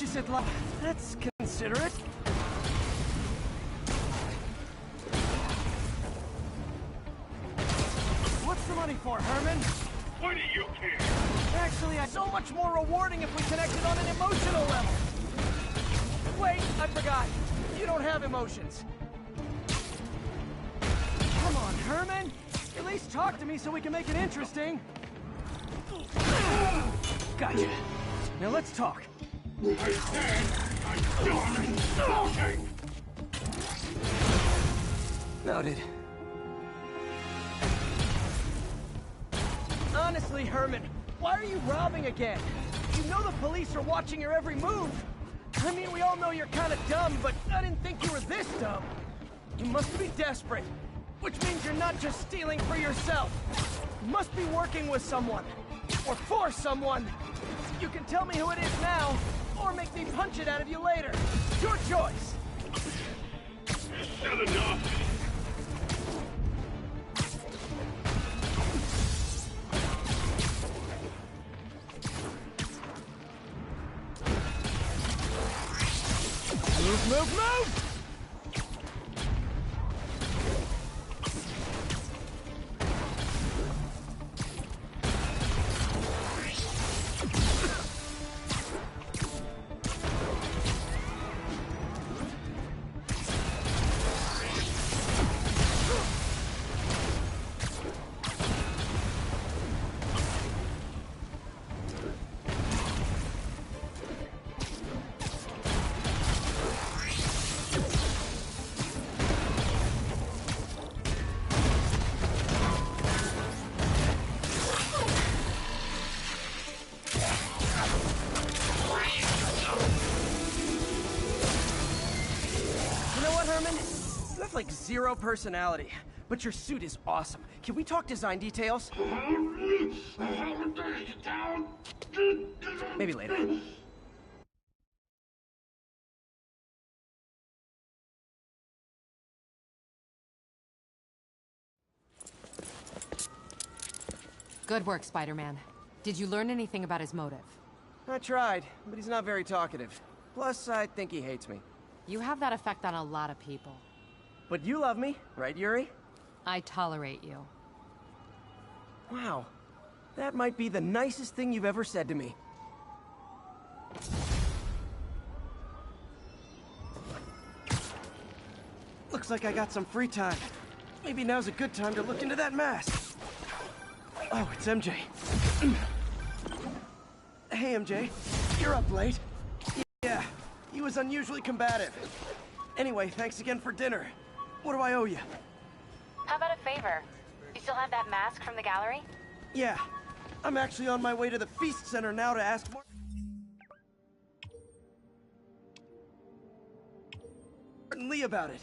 decent life. That's considerate. What's the money for, Herman? Why do you care? Actually, it's so much more rewarding if we connected on an emotional level. Wait, I forgot. You don't have emotions. Come on, Herman. At least talk to me so we can make it interesting. Gotcha. Now let's talk. I said I'm done talking! Noted. Honestly, Herman, why are you robbing again? You know the police are watching your every move. I mean, we all know you're kind of dumb, but I didn't think you were this dumb. You must be desperate, which means you're not just stealing for yourself. You must be working with someone, or for someone. You can tell me who it is now, or make me punch it out of you later. Your choice. Is that enough? Move, move, move! You have like zero personality, but your suit is awesome. Can we talk design details? Maybe later. Good work, Spider-Man. Did you learn anything about his motive? I tried, but he's not very talkative. Plus, I think he hates me. You have that effect on a lot of people. But you love me, right, Yuri? I tolerate you. Wow. That might be the nicest thing you've ever said to me. Looks like I got some free time. Maybe now's a good time to look into that mask. Oh, it's MJ. Hey, MJ. You're up late. Yeah, he was unusually combative. Anyway, thanks again for dinner. What do I owe you? How about a favor? You still have that mask from the gallery? Yeah. I'm actually on my way to the Feast Center now to ask Martin Lee about it.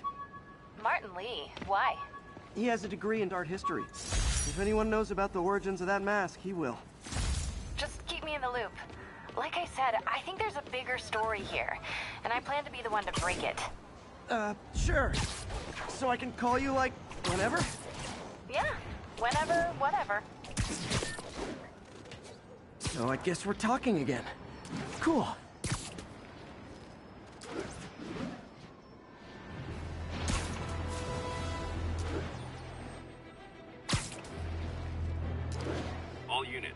Martin Lee? Why? He has a degree in art history. If anyone knows about the origins of that mask, he will. Just keep me in the loop. Like I said, I think there's a bigger story here, and I plan to be the one to break it. Sure. So I can call you, like, whenever? Yeah, whenever, whatever. So I guess we're talking again. Cool. All units.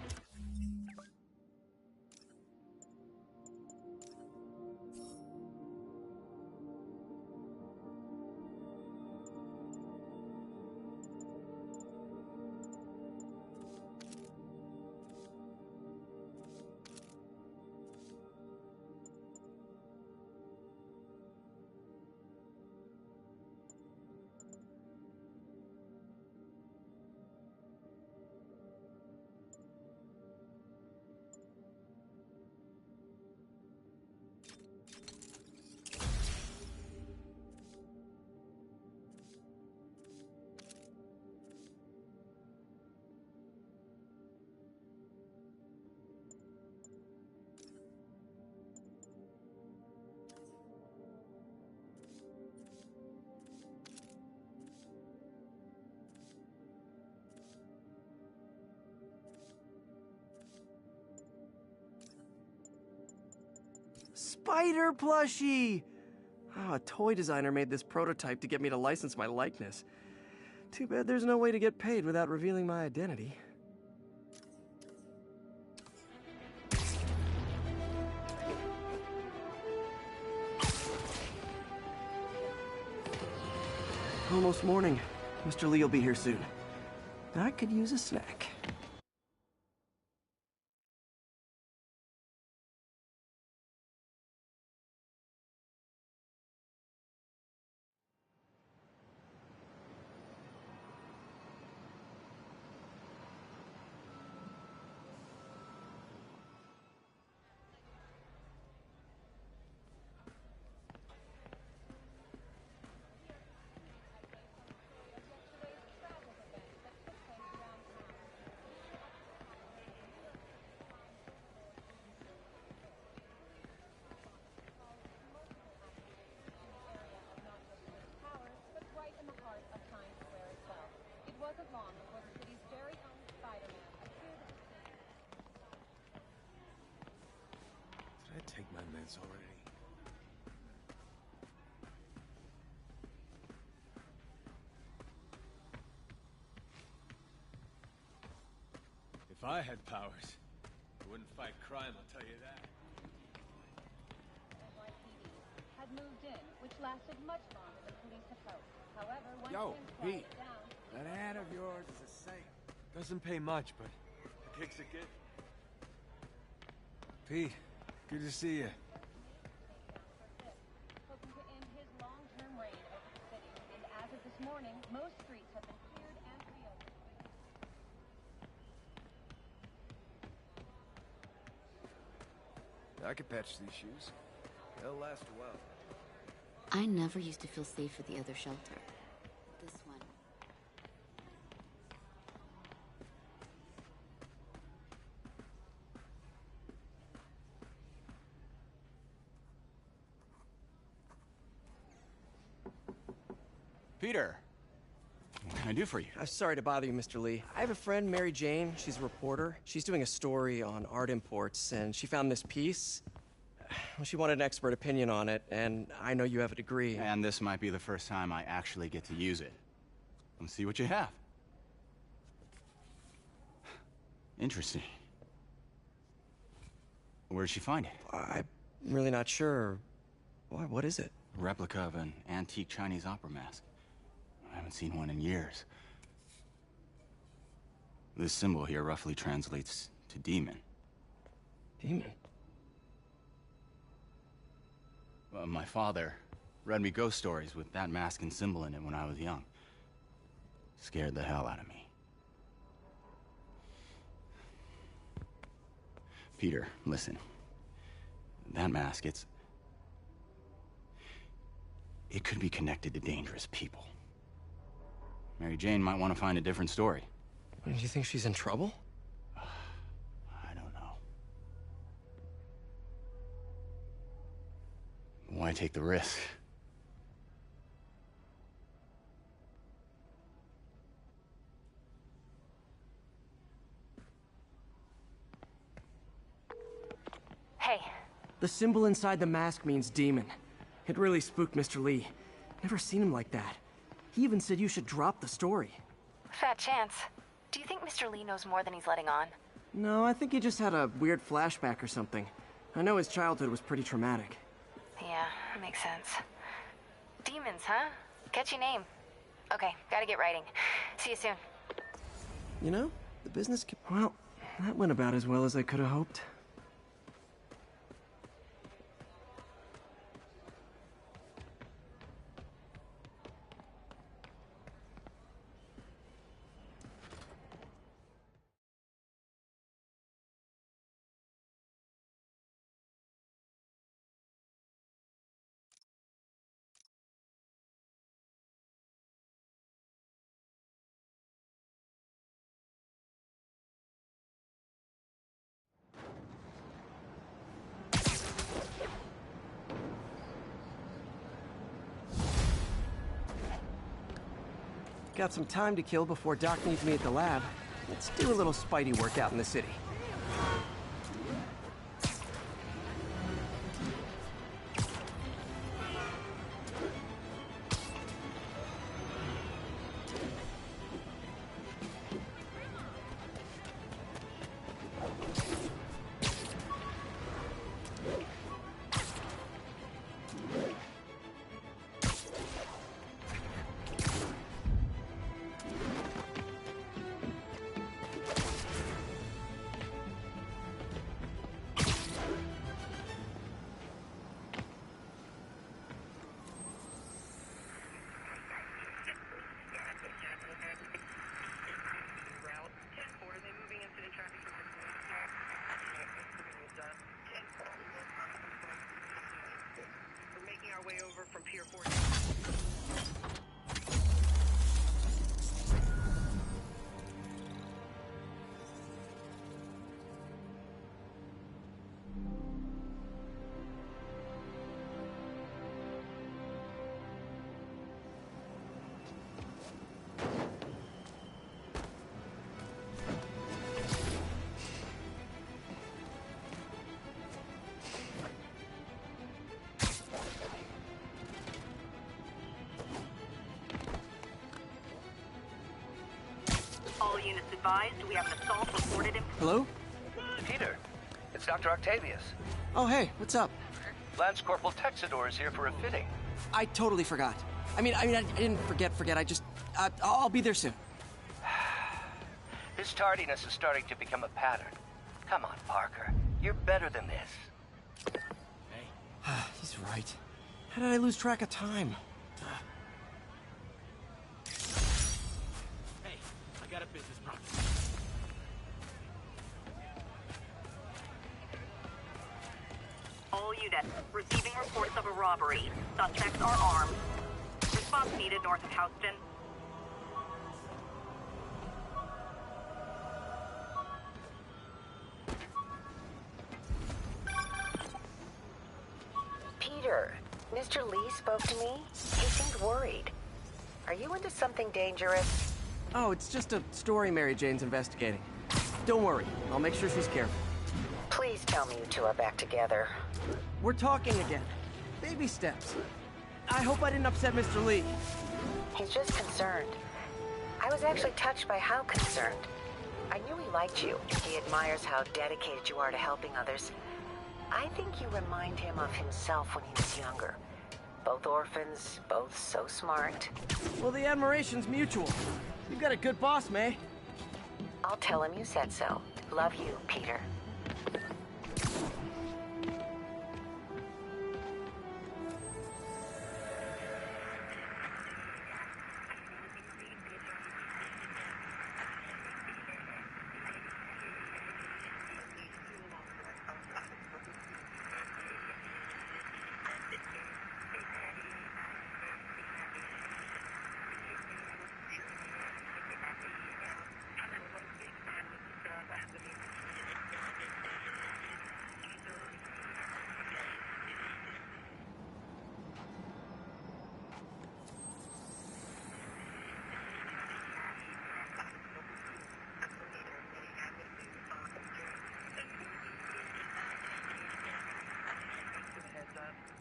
Spider plushie! Oh, a toy designer made this prototype to get me to license my likeness. Too bad there's no way to get paid without revealing my identity. Almost morning. Mr. Lee will be here soon. I could use a snack. Did I take my meds already? If I had powers, I wouldn't fight crime, I'll tell you that. NYPD had moved in, which lasted much longer than police had hoped. However, once Yo, things Pete. quieted down, That ad of yours is a saint. Doesn't pay much, but the kicks are good. Pete, good to see you. hoping to end his long-term reign over the city. And as of this morning, most streets have been cleared and reopened. I could patch these shoes. They'll last a while. I never used to feel safe at the other shelter. This one. Peter, what can I do for you? I'm sorry to bother you, Mr. Lee. I have a friend, Mary Jane. She's a reporter. She's doing a story on art imports, and she found this piece. Well, she wanted an expert opinion on it, and I know you have a degree. And this might be the first time I actually get to use it. Let's see what you have. Interesting. Where did she find it? I'm really not sure. Why, what is it? A replica of an antique Chinese opera mask. I haven't seen one in years. This symbol here roughly translates to demon. Demon? Well, my father read me ghost stories with that mask and symbol in it when I was young. Scared the hell out of me. Peter, listen. That mask, it could be connected to dangerous people. Mary Jane might want to find a different story. Do you think she's in trouble? I don't know. Why take the risk? Hey, The symbol inside the mask means demon. It really spooked Mr. Lee. Never seen him like that. He even said you should drop the story. fat chance. Do you think Mr. Lee knows more than he's letting on? No, I think he just had a weird flashback or something. I know his childhood was pretty traumatic. Yeah, that makes sense. Demons, huh? Catchy name. Okay, gotta get writing. See you soon. You know, the business... Well, that went about as well as I could have hoped. Got some time to kill before Doc needs me at the lab. Let's do a little Spidey workout in the city. All units advised, we have an assault reported in... Hello? Peter, it's Dr. Octavius. Oh, hey, what's up? Lance Corporal Texador is here for a fitting. I totally forgot. I didn't forget. I'll be there soon. His tardiness is starting to become a pattern. Come on, Parker. You're better than this. He's right. How did I lose track of time? Hey, I got a business problem. All units receiving reports of a robbery. Suspects are armed. Response needed north of Houston. Peter, Mr. Lee spoke to me. He seemed worried. Are you into something dangerous? Oh, it's just a story Mary Jane's investigating. Don't worry, I'll make sure she's careful. Please tell me you two are back together. We're talking again. Baby steps. I hope I didn't upset Mr. Lee. He's just concerned. I was actually touched by how concerned. I knew he liked you. He admires how dedicated you are to helping others. I think you remind him of himself when he was younger. Both orphans, both so smart. Well, the admiration's mutual. You've got a good boss, May. I'll tell him you said so. Love you, Peter.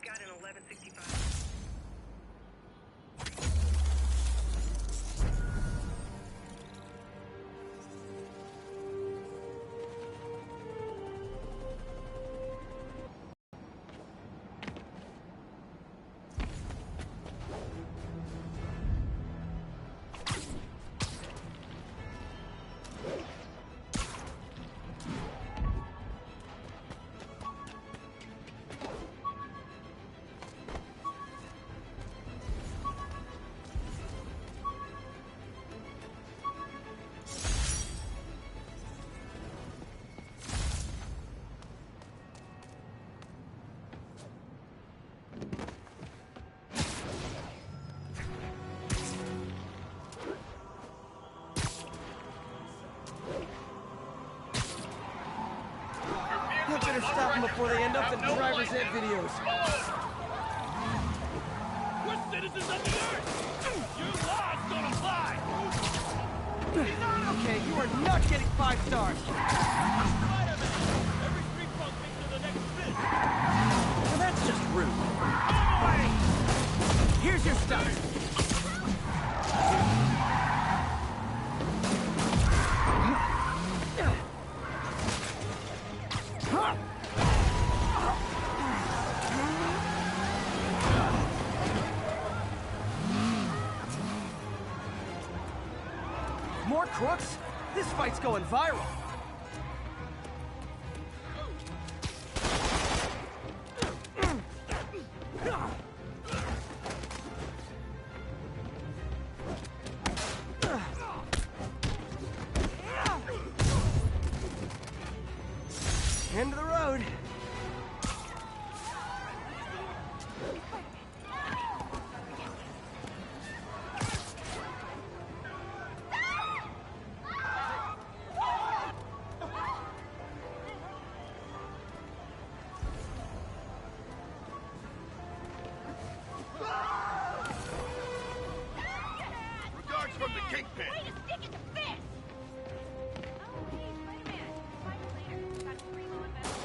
Got an 1165. I better stop them before they end up in driver's ed videos. We're citizens of the Earth! Your laws don't apply! Okay, you are not getting 5 stars. Spider-Man! Every street punk thinks they're the next fit! Well, that's just rude. Here's your stuff. More crooks? This fight's going viral. End of the road. Regards from the Kingpin! Way to stick it to fist! Oh, hey, Spider-Man. Find you later. Got a free loan vessel.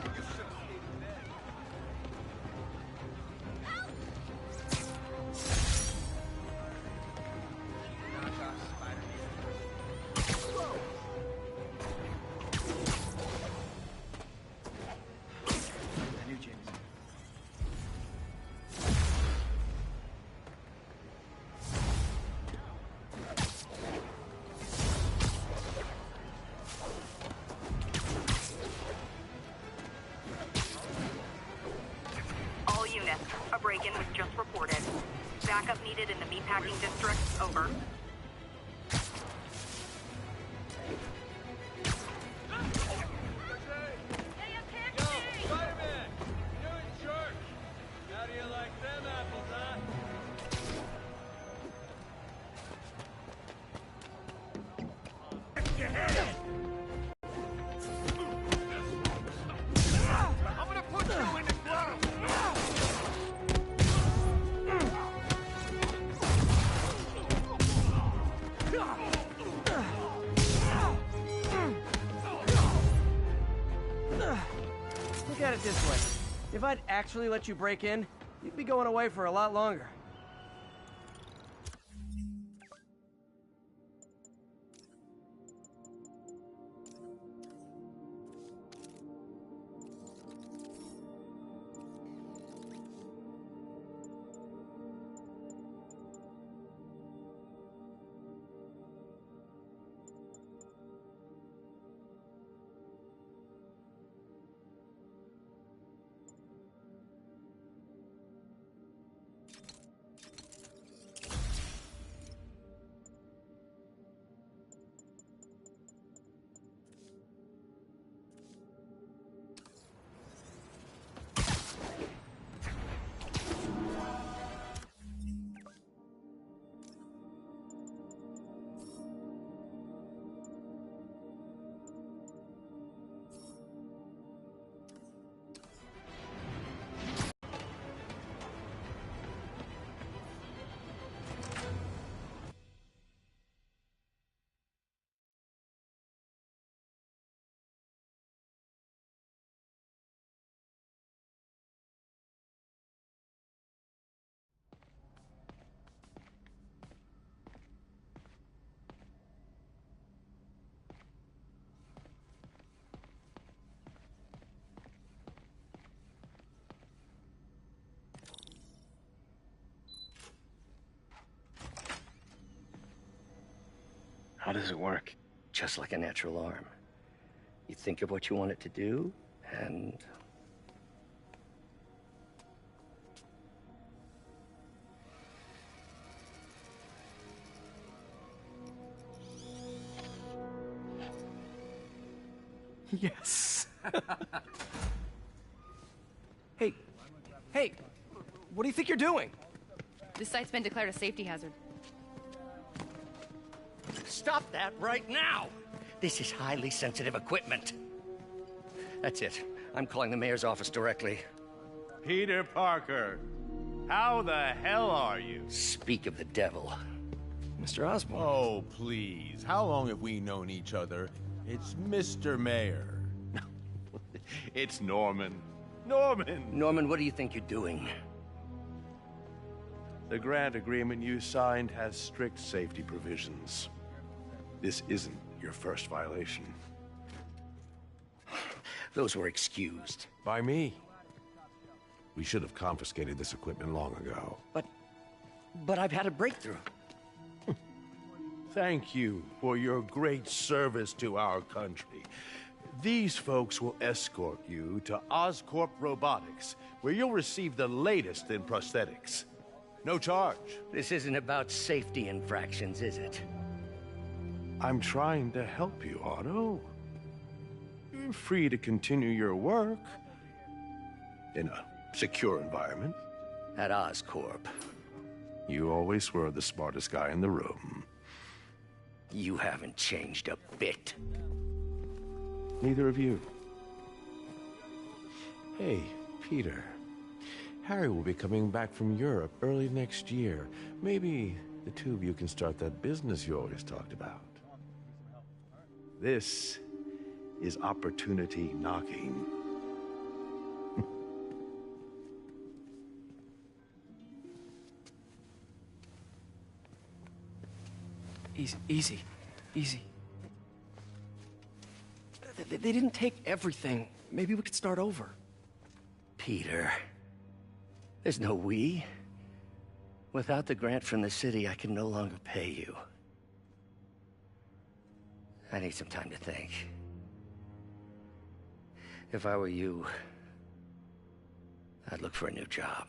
You should have stayed in bed. loss reported. Backup needed in the meatpacking district. Over. Yo, Spider-Man! You in church! How do you like them apples, huh? I'm gonna put you in the glove! Look at it this way. If I'd actually let you break in, you'd be going away for a lot longer. How does it work? Just like a natural arm. You think of what you want it to do, and... Yes. Hey, what do you think you're doing? This site's been declared a safety hazard. Stop that right now! This is highly sensitive equipment. That's it. I'm calling the mayor's office directly. Peter Parker, how the hell are you? Speak of the devil. Mr. Osborn. Oh, please. How long have we known each other? It's Mr. Mayor. It's Norman. Norman! Norman, what do you think you're doing? The grant agreement you signed has strict safety provisions. This isn't your first violation. Those were excused. By me. We should have confiscated this equipment long ago. But I've had a breakthrough. Thank you for your great service to our country. These folks will escort you to Oscorp Robotics, where you'll receive the latest in prosthetics. No charge. This isn't about safety infractions, is it? I'm trying to help you, Otto. You're free to continue your work in a secure environment. At Oscorp. You always were the smartest guy in the room. You haven't changed a bit. Neither of you. Hey, Peter. Harry will be coming back from Europe early next year. Maybe the two of you can start that business you always talked about. This is opportunity knocking. Easy. They didn't take everything. Maybe we could start over. Peter, there's no we. Without the grant from the city, I can no longer pay you. I need some time to think. If I were you, I'd look for a new job.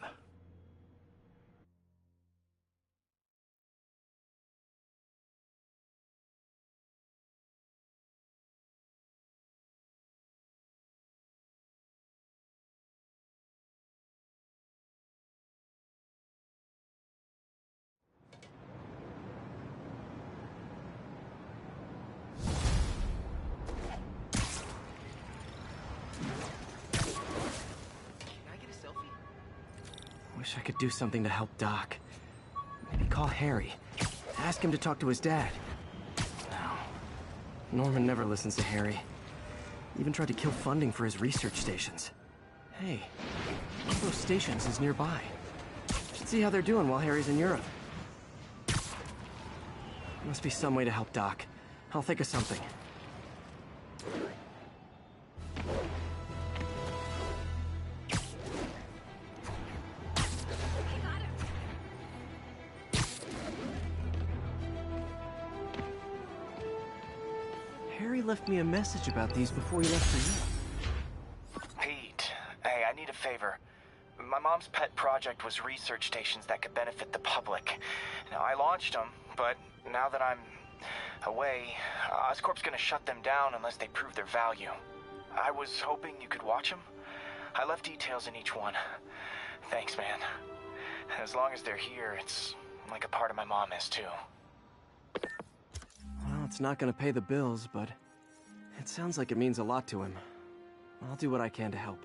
Wish I could do something to help Doc. Maybe call Harry. Ask him to talk to his dad. No. Norman never listens to Harry. Even tried to kill funding for his research stations. Hey, one of those stations is nearby. Should see how they're doing while Harry's in Europe. Must be some way to help Doc. I'll think of something. Harry left me a message about these before he left for you. Pete, hey, I need a favor. My mom's pet project was research stations that could benefit the public. Now, I launched them, but now that I'm away, Oscorp's gonna shut them down unless they prove their value. I was hoping you could watch them. I left details in each one. Thanks, man. As long as they're here, it's like a part of my mom is, too. Well, it's not gonna pay the bills, but it sounds like it means a lot to him. I'll do what I can to help.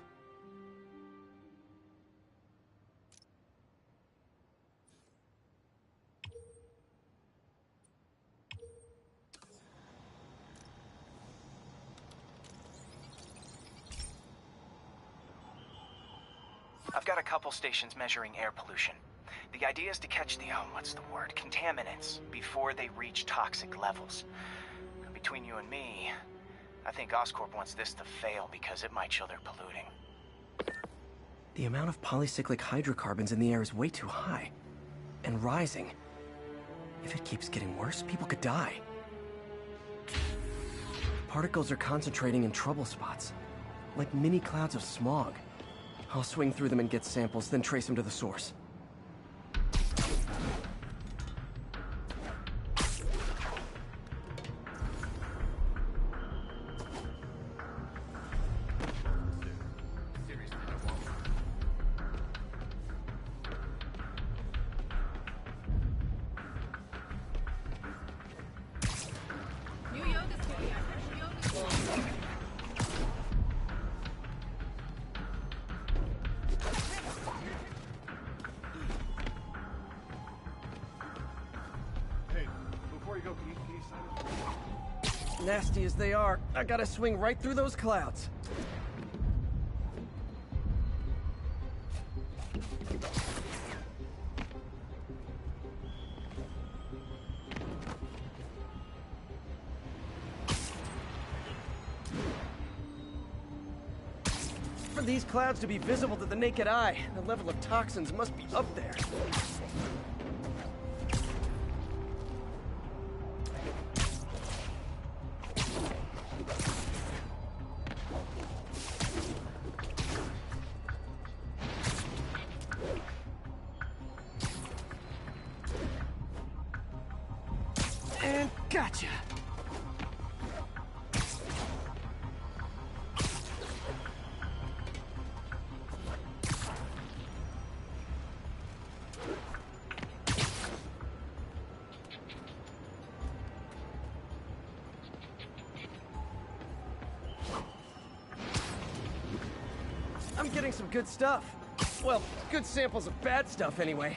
I've got a couple stations measuring air pollution. The idea is to catch the, contaminants before they reach toxic levels. Between you and me, I think Oscorp wants this to fail because it might show they're polluting. The amount of polycyclic hydrocarbons in the air is way too high. And rising. If it keeps getting worse, people could die. Particles are concentrating in trouble spots, like mini clouds of smog. I'll swing through them and get samples, then trace them to the source. Nasty as they are, I gotta swing right through those clouds. For these clouds to be visible to the naked eye, the level of toxins must be up there. And gotcha! I'm getting some good stuff. Well, good samples of bad stuff anyway.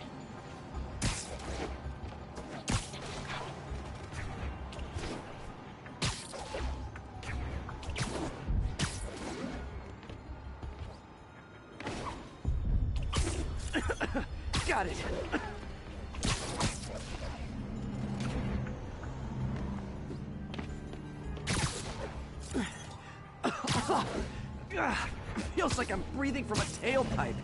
Got it. Feels like I'm breathing from a tailpipe.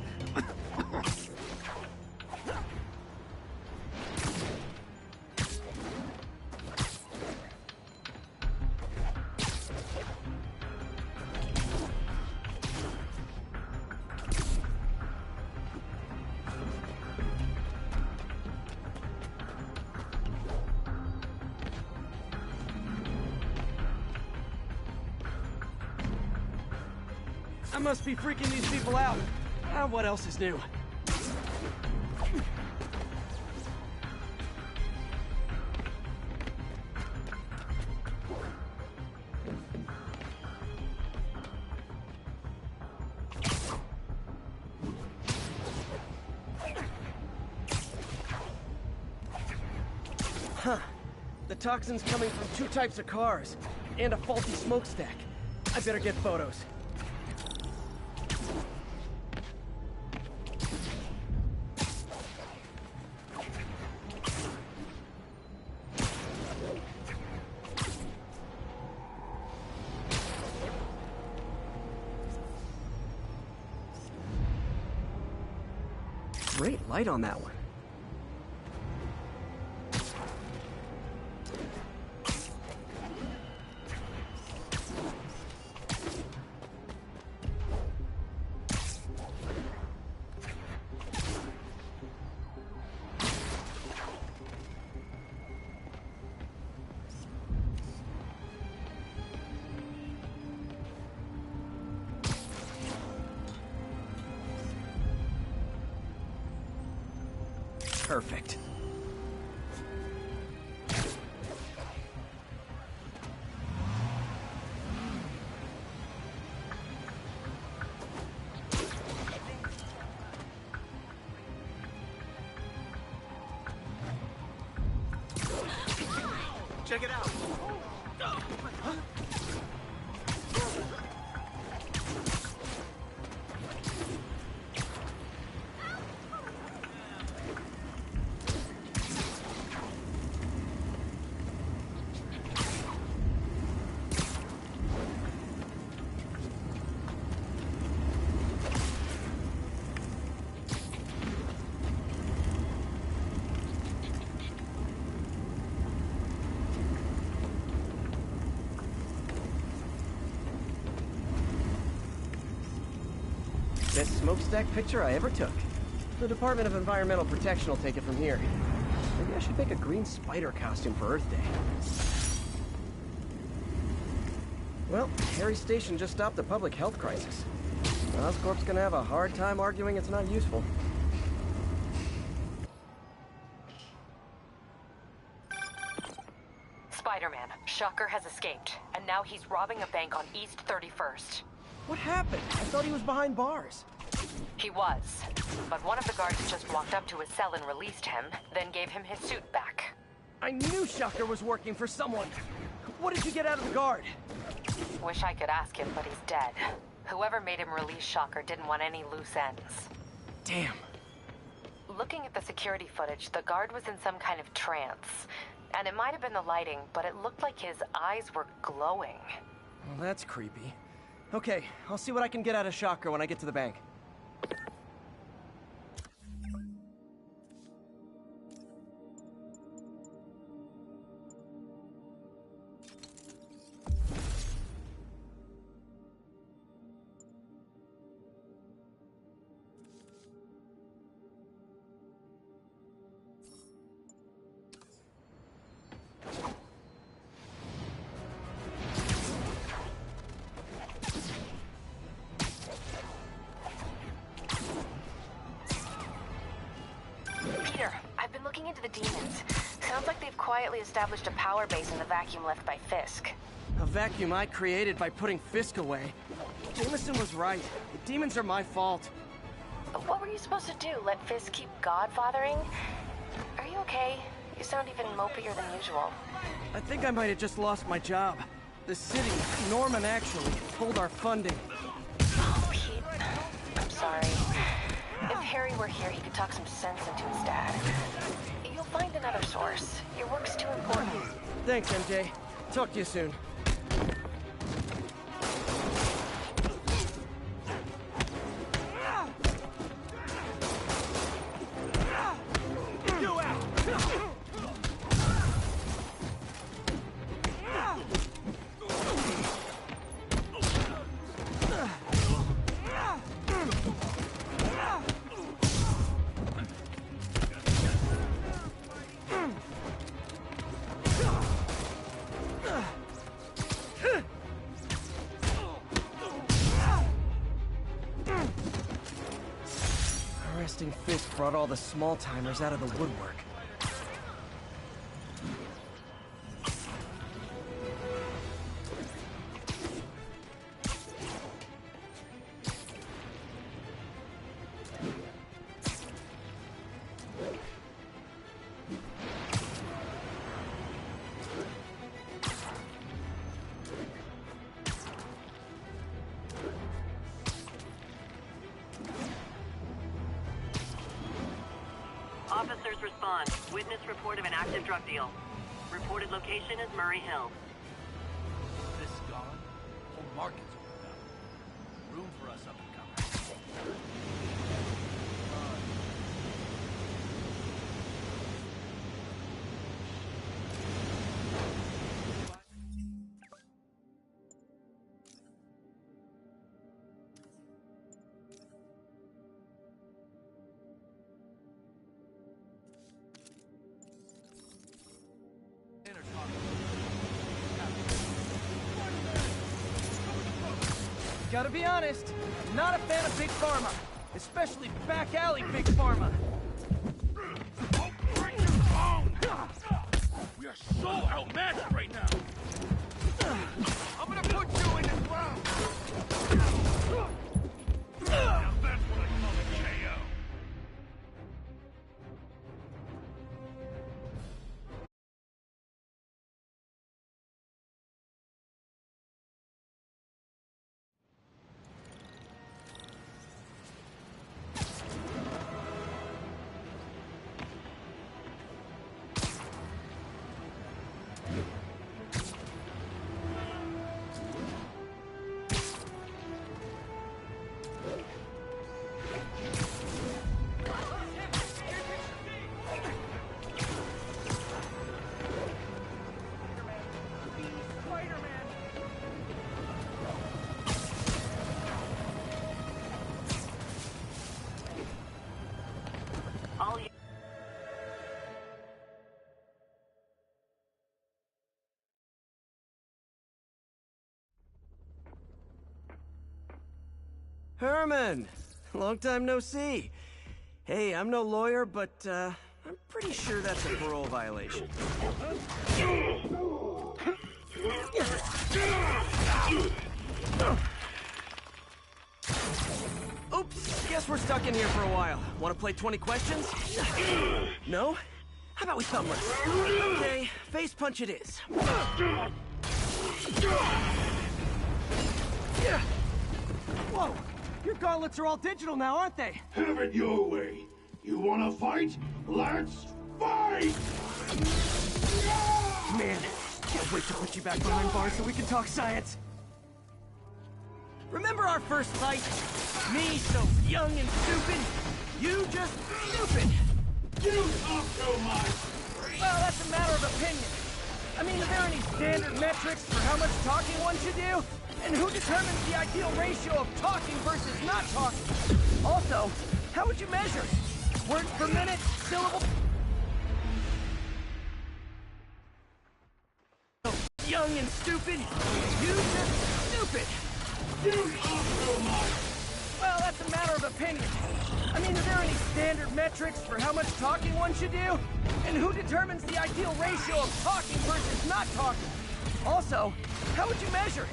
I must be freaking these people out. What else is new? Huh. The toxin's coming from 2 types of cars, and a faulty smokestack. I better get photos. Great light on that one. Perfect. Check it out. Best smokestack picture I ever took. The Department of Environmental Protection will take it from here. Maybe I should make a green spider costume for Earth Day. Well, Harry Station just stopped a public health crisis. Oscorp's gonna have a hard time arguing it's not useful. Spider-Man, Shocker has escaped, and now he's robbing a bank on East 31st. What happened? I thought he was behind bars. He was, but one of the guards just walked up to his cell and released him, then gave him his suit back. I knew Shocker was working for someone. What did you get out of the guard? Wish I could ask him, but he's dead. Whoever made him release Shocker didn't want any loose ends. Damn. Looking at the security footage, the guard was in some kind of trance. And it might have been the lighting, but it looked like his eyes were glowing. Well, that's creepy. Okay, I'll see what I can get out of Shocker when I get to the bank. Into the demons. Sounds like they've quietly established a power base in the vacuum left by Fisk. A vacuum I created by putting Fisk away. Jameson was right. The demons are my fault. What were you supposed to do? Let Fisk keep godfathering? Are you okay? You sound even mopier than usual. I think I might have just lost my job. The city, Norman actually, pulled our funding. Oh, Pete. I'm sorry. If Harry were here, he could talk some sense into his dad. You'll find another source. Your work's too important. Thanks, MJ. Talk to you soon. Arresting Fisk brought all the small-timers out of the woodwork. respond. Witness report of an active drug deal. Reported location is Murray Hill. This gone, whole market's opened up. Room for us up and coming. Gotta be honest, not a fan of Big Pharma. Especially back alley Big Pharma. Don't break your phone! We are so outmatched right now! I'm gonna put you in the ground! Now that's what I call a KO! Herman! Long time no see. Hey, I'm no lawyer, but, I'm pretty sure that's a parole violation. Oops, guess we're stuck in here for a while. Want to play 20 questions? No? How about we thumb wrestle? Okay, face punch it is. Whoa! Your gauntlets are all digital now, aren't they? Have it your way. You wanna fight? Let's fight! Man, can't wait to put you back behind bars so we can talk science. Remember our first fight? Me so young and stupid, you just stupid. You talk too much. Well, that's a matter of opinion. I mean, are there any standard metrics for how much talking one should do? And who determines the ideal ratio of talking versus not talking? Also, how would you measure it? Words per minute, syllable... Young and stupid, you just stupid. You talk too much. Well, that's a matter of opinion. I mean, are there any standard metrics for how much talking one should do? And who determines the ideal ratio of talking versus not talking? Also, how would you measure it?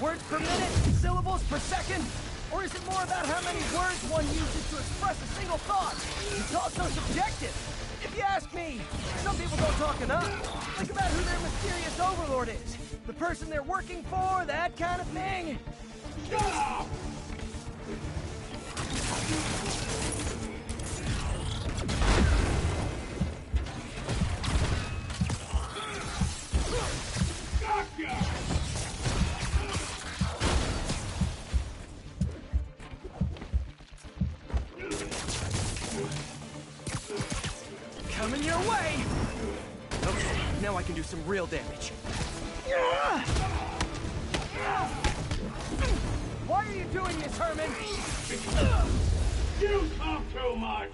Words per minute, syllables per second? Or is it more about how many words one uses to express a single thought? It's also subjective. If you ask me, some people don't talk enough. Think about who their mysterious overlord is. The person they're working for, that kind of thing. Shut up! Gotcha! Coming your way! Okay, now I can do some real damage. Why are you doing this, Herman? You talk too much!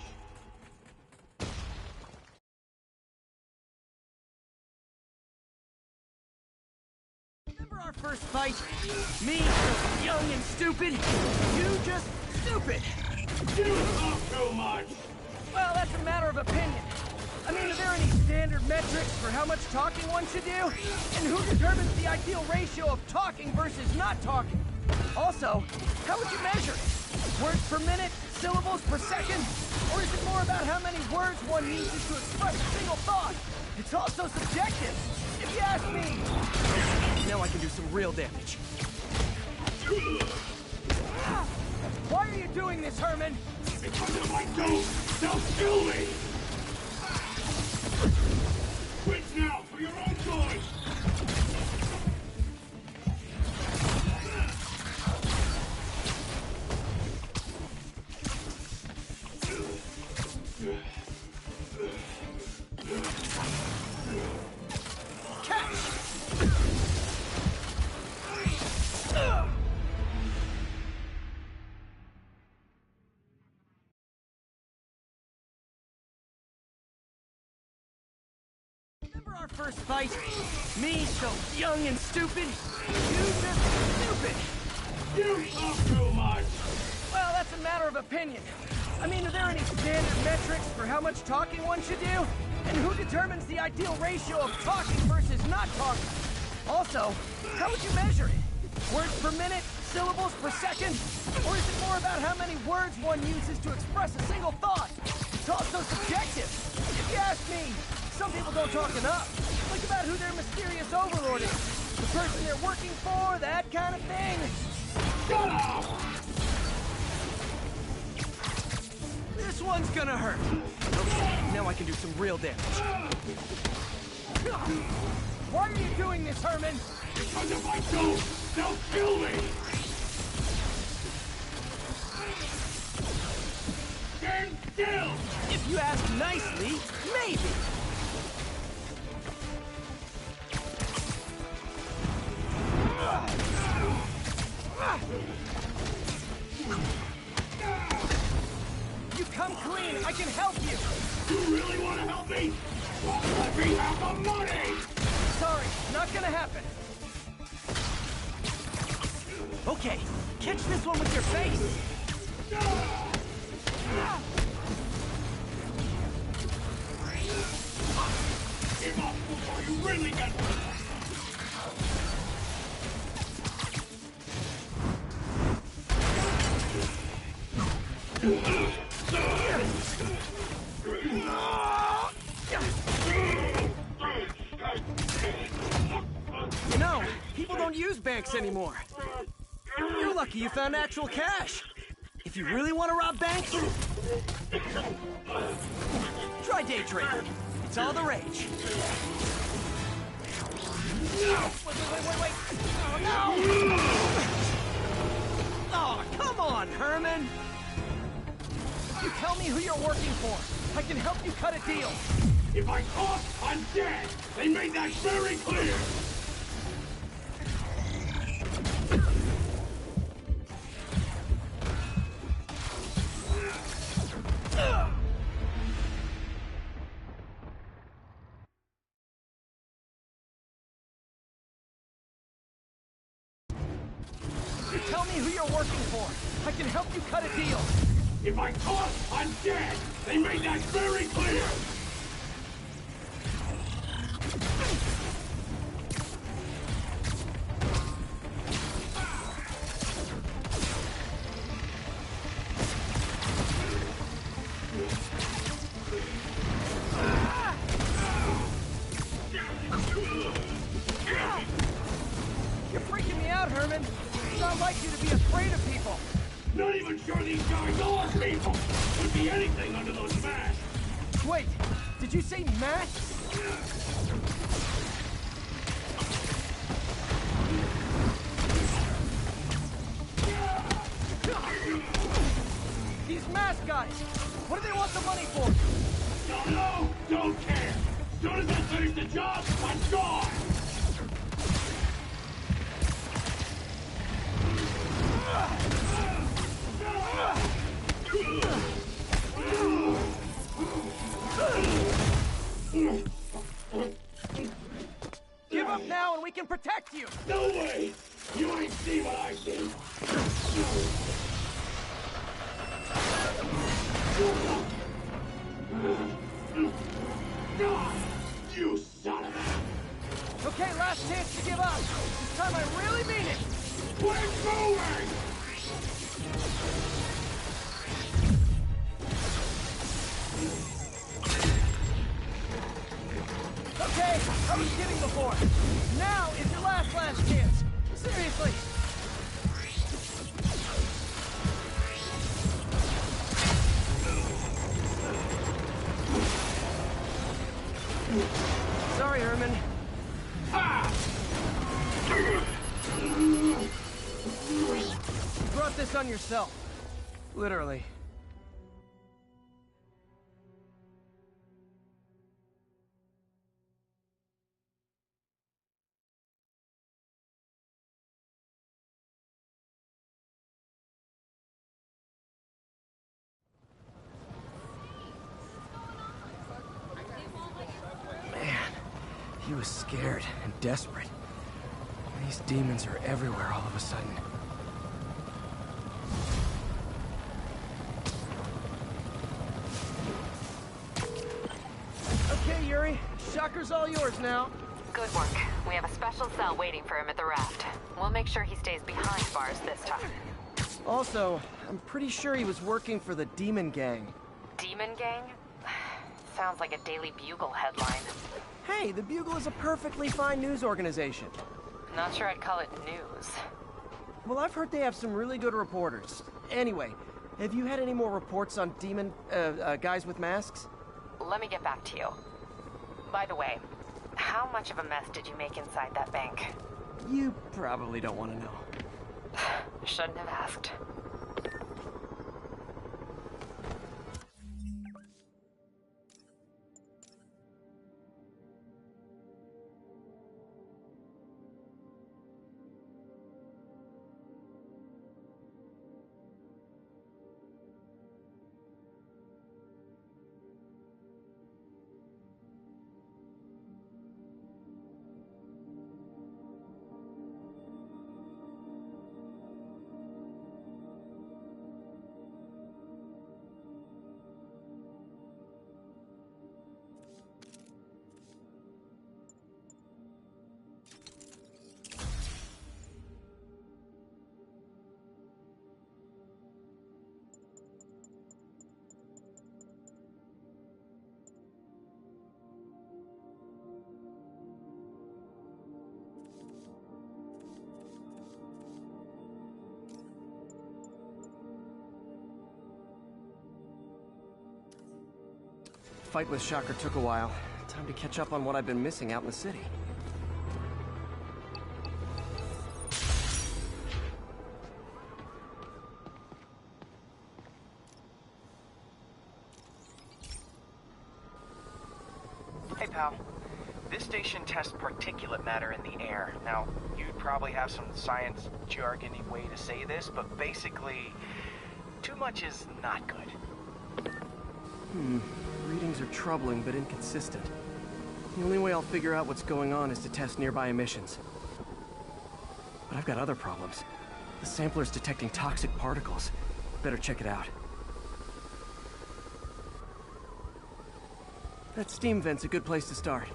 Remember our first fight? Me, so young and stupid. You just stupid. You talk too much! Well, that's a matter of opinion. I mean, are there any standard metrics for how much talking one should do? And who determines the ideal ratio of talking versus not talking? Also, how would you measure it? Words per minute, syllables per second? Or is it more about how many words one uses to express a single thought? It's also subjective. If you ask me, now I can do some real damage. Why are you doing this, Herman? Because if I don't, they'll kill me! our first fight? Me, so young and stupid? You just stupid! You talk too much! Well, that's a matter of opinion. I mean, are there any standard metrics for how much talking one should do? And who determines the ideal ratio of talking versus not talking? Also, how would you measure it? Words per minute? Syllables per second? Or is it more about how many words one uses to express a single thought? It's all so subjective. If you ask me, some people don't talk enough. Think about who their mysterious overlord is. The person they're working for, that kind of thing. Shut up! This one's gonna hurt. Okay, now I can do some real damage. Why are you doing this, Herman? Because if I don't, they'll kill me! Stand still! If you ask nicely, maybe. You come clean, I can help you! You really want to help me? Well, let me have the money! Sorry, not gonna happen. Okay, catch this one with your face! Give up before you really get You know, people don't use banks anymore. You're lucky you found actual cash. If you really want to rob banks, try day trading. It's all the rage. Wait. Oh, no! Oh, come on, Herman! You tell me who you're working for. I can help you cut a deal. If I talk, I'm dead! They made that very clear! You tell me who you're working for. I can help you cut a deal. If I talk, I'm dead! They made that very clear! You're freaking me out, Herman. It's not like you to be afraid of people. Not even sure these guys are people! Could be anything under those masks! Wait, did you say masks? These mask guys, what do they want the money for? Don't know, don't care! As soon as I finish the job, I'm gone! Give up now and we can protect you! No way! You ain't seen what I see! You son of a... Okay, last chance to give up. This time I really mean it! We're moving! Okay, I was kidding before. Now is your last chance. Seriously. Sorry, Herman. You brought this on yourself. Literally. He was scared and desperate. These demons are everywhere all of a sudden. Okay, Yuri. Shocker's all yours now. Good work. We have a special cell waiting for him at the raft. We'll make sure he stays behind bars this time. Also, I'm pretty sure he was working for the Demon Gang. Demon Gang? Sounds like a Daily Bugle headline. Hey, the Bugle is a perfectly fine news organization. Not sure I'd call it news. Well, I've heard they have some really good reporters. Anyway, have you had any more reports on demon, guys with masks? Let me get back to you. By the way, how much of a mess did you make inside that bank? You probably don't want to know. Shouldn't have asked. Fight with Shocker took a while. Time to catch up on what I've been missing out in the city. Hey, pal. This station tests particulate matter in the air. Now, you'd probably have some science jargony way to say this, but basically, too much is not good. Readings are troubling but inconsistent. The only way I'll figure out what's going on is to test nearby emissions. But I've got other problems. The sampler's detecting toxic particles. Better check it out. That steam vent's a good place to start.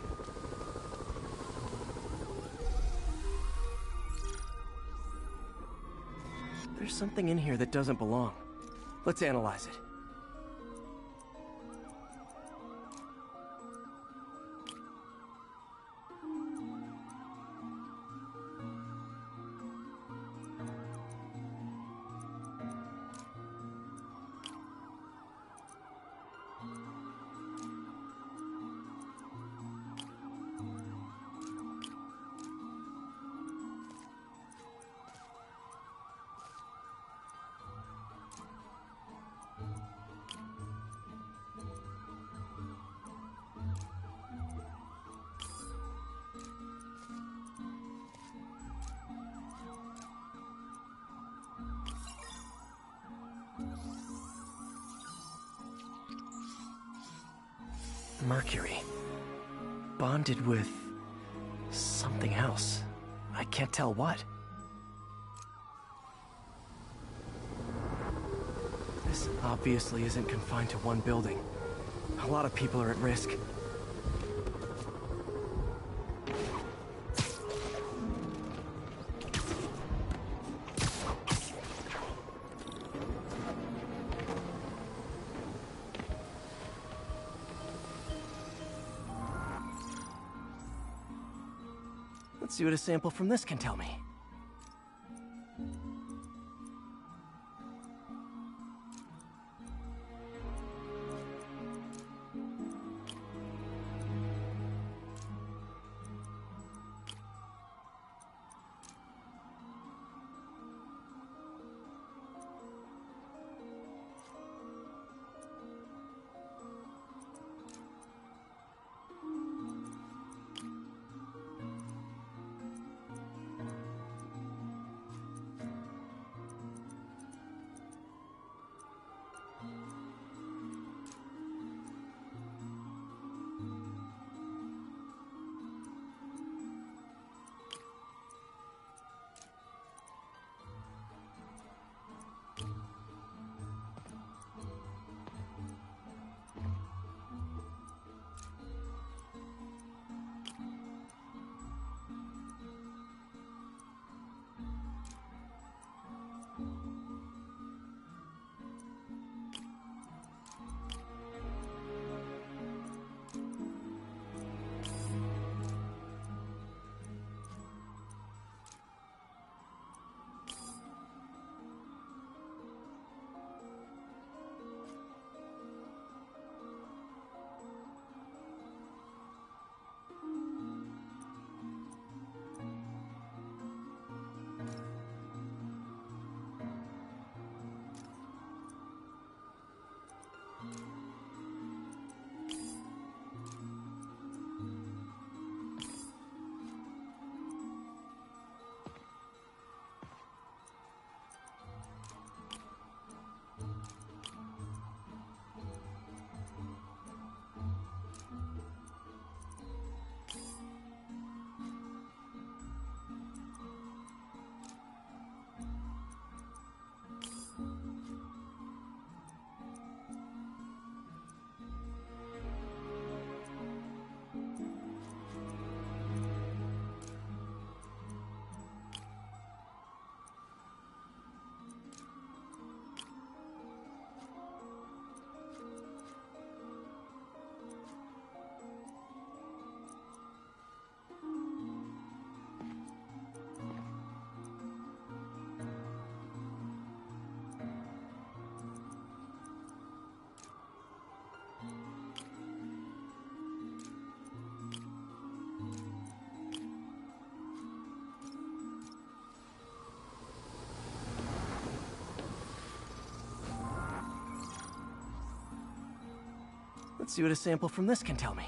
There's something in here that doesn't belong. Let's analyze it. Mercury. Bonded with something else. I can't tell what. This obviously isn't confined to one building. A lot of people are at risk. Let's see what a sample from this can tell me. Let's see what a sample from this can tell me.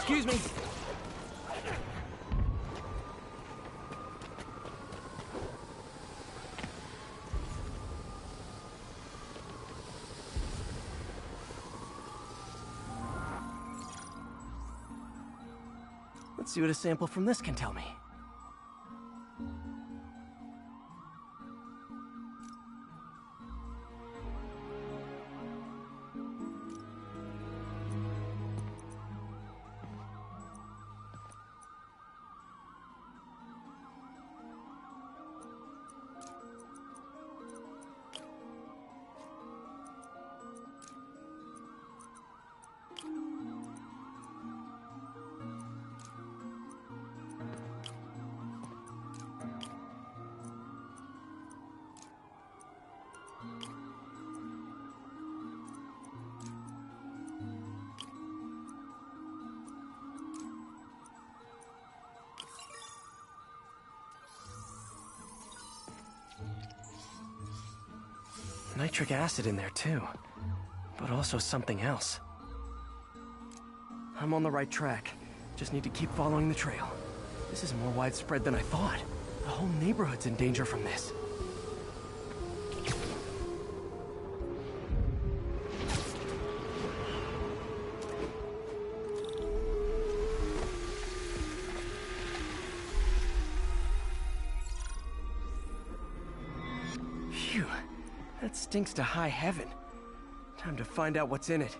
Excuse me. Let's see what a sample from this can tell me. Nitric acid in there too, but also something else. I'm on the right track. Just need to keep following the trail. This is more widespread than I thought. The whole neighborhood's in danger from this. Phew. That stinks to high heaven. Time to find out what's in it.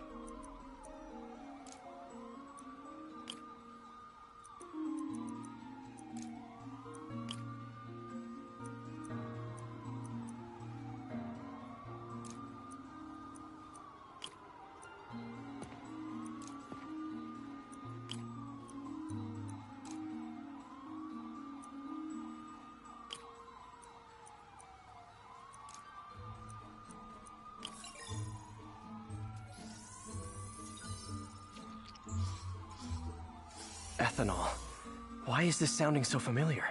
Ethanol. Why is this sounding so familiar?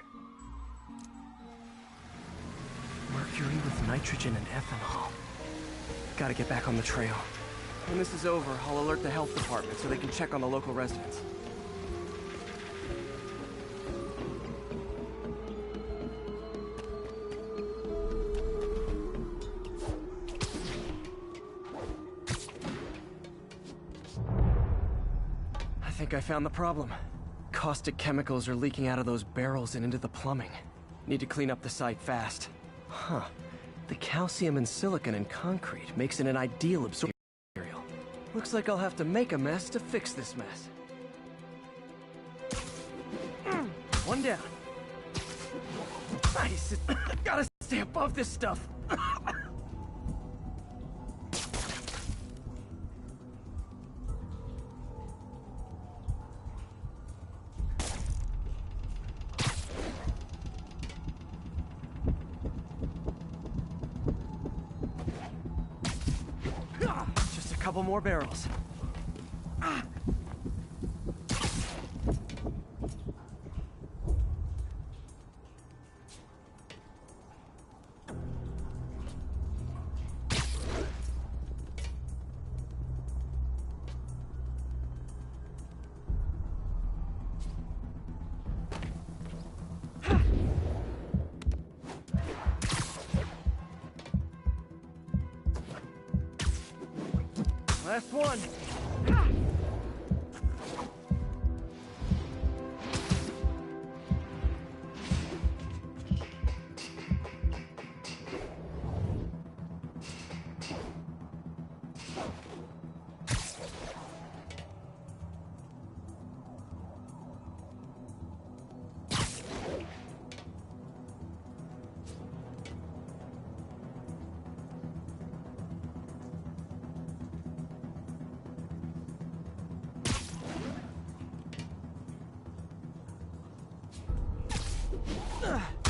Mercury Nitrogen and ethanol. Gotta get back on the trail. When this is over, I'll alert the health department so they can check on the local residents. I think I found the problem. Caustic chemicals are leaking out of those barrels and into the plumbing. Need to clean up the site fast. Huh. The calcium and silicon in concrete makes it an ideal absorption material. Looks like I'll have to make a mess to fix this mess. One down. Nice. Gotta stay above this stuff. Just a couple more barrels. Last one.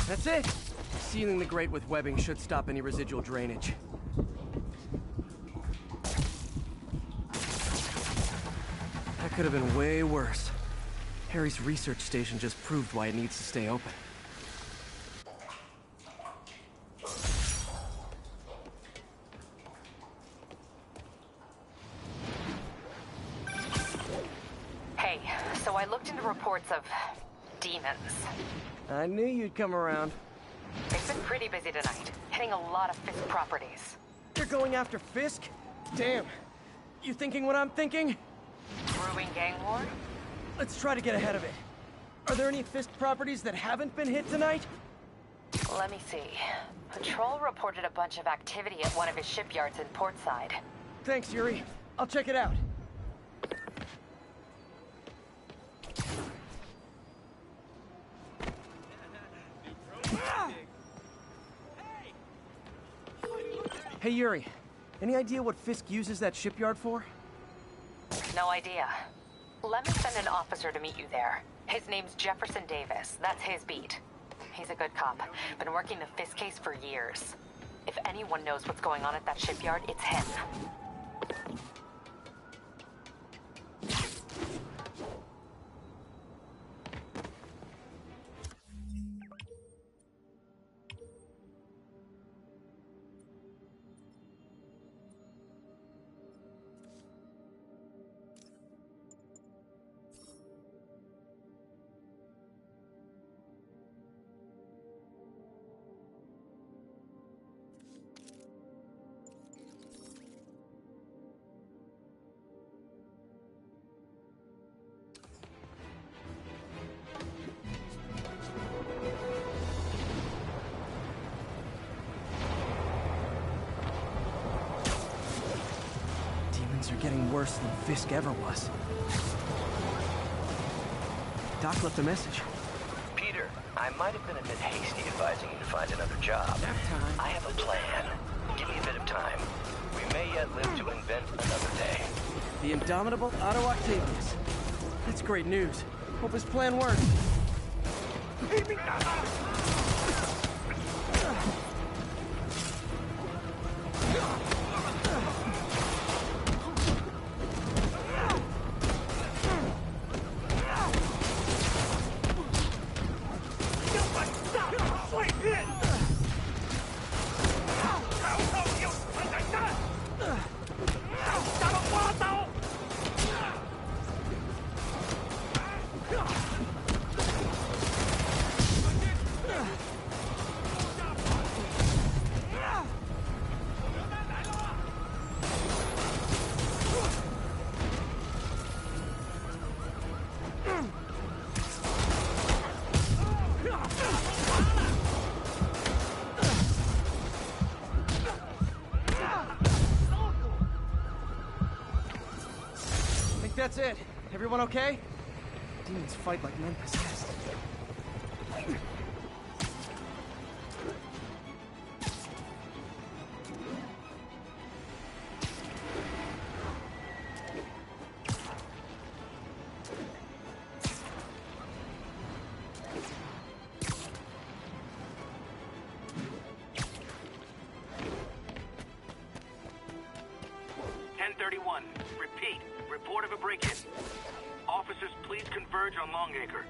That's it. Sealing the grate with webbing should stop any residual drainage. That could have been way worse. Harry's research station just proved why it needs to stay open. Hey, so I looked into reports of demons. I knew you'd come around. It's been pretty busy tonight, hitting a lot of Fisk properties. You're going after Fisk? Damn. You thinking what I'm thinking? Brewing gang war? Let's try to get ahead of it. Are there any Fisk properties that haven't been hit tonight? Let me see. Patrol reported a bunch of activity at one of his shipyards in Portside. Thanks, Yuri. I'll check it out. Hey, Yuri. Any idea what Fisk uses that shipyard for? No idea. Let me send an officer to meet you there. His name's Jefferson Davis. That's his beat. He's a good cop. Been working the Fisk case for years. If anyone knows what's going on at that shipyard, it's him. Are getting worse than Fisk ever was. Doc left a message. Peter, I might have been a bit hasty advising you to find another job. I have a plan. Give me a bit of time. We may yet live to invent another day. The indomitable Otto Octavius. That's great news. Hope his plan works. that's it. Everyone okay? Demons fight like men possessed. Repeat. Report of a break-in. Officers, please converge on Longacre.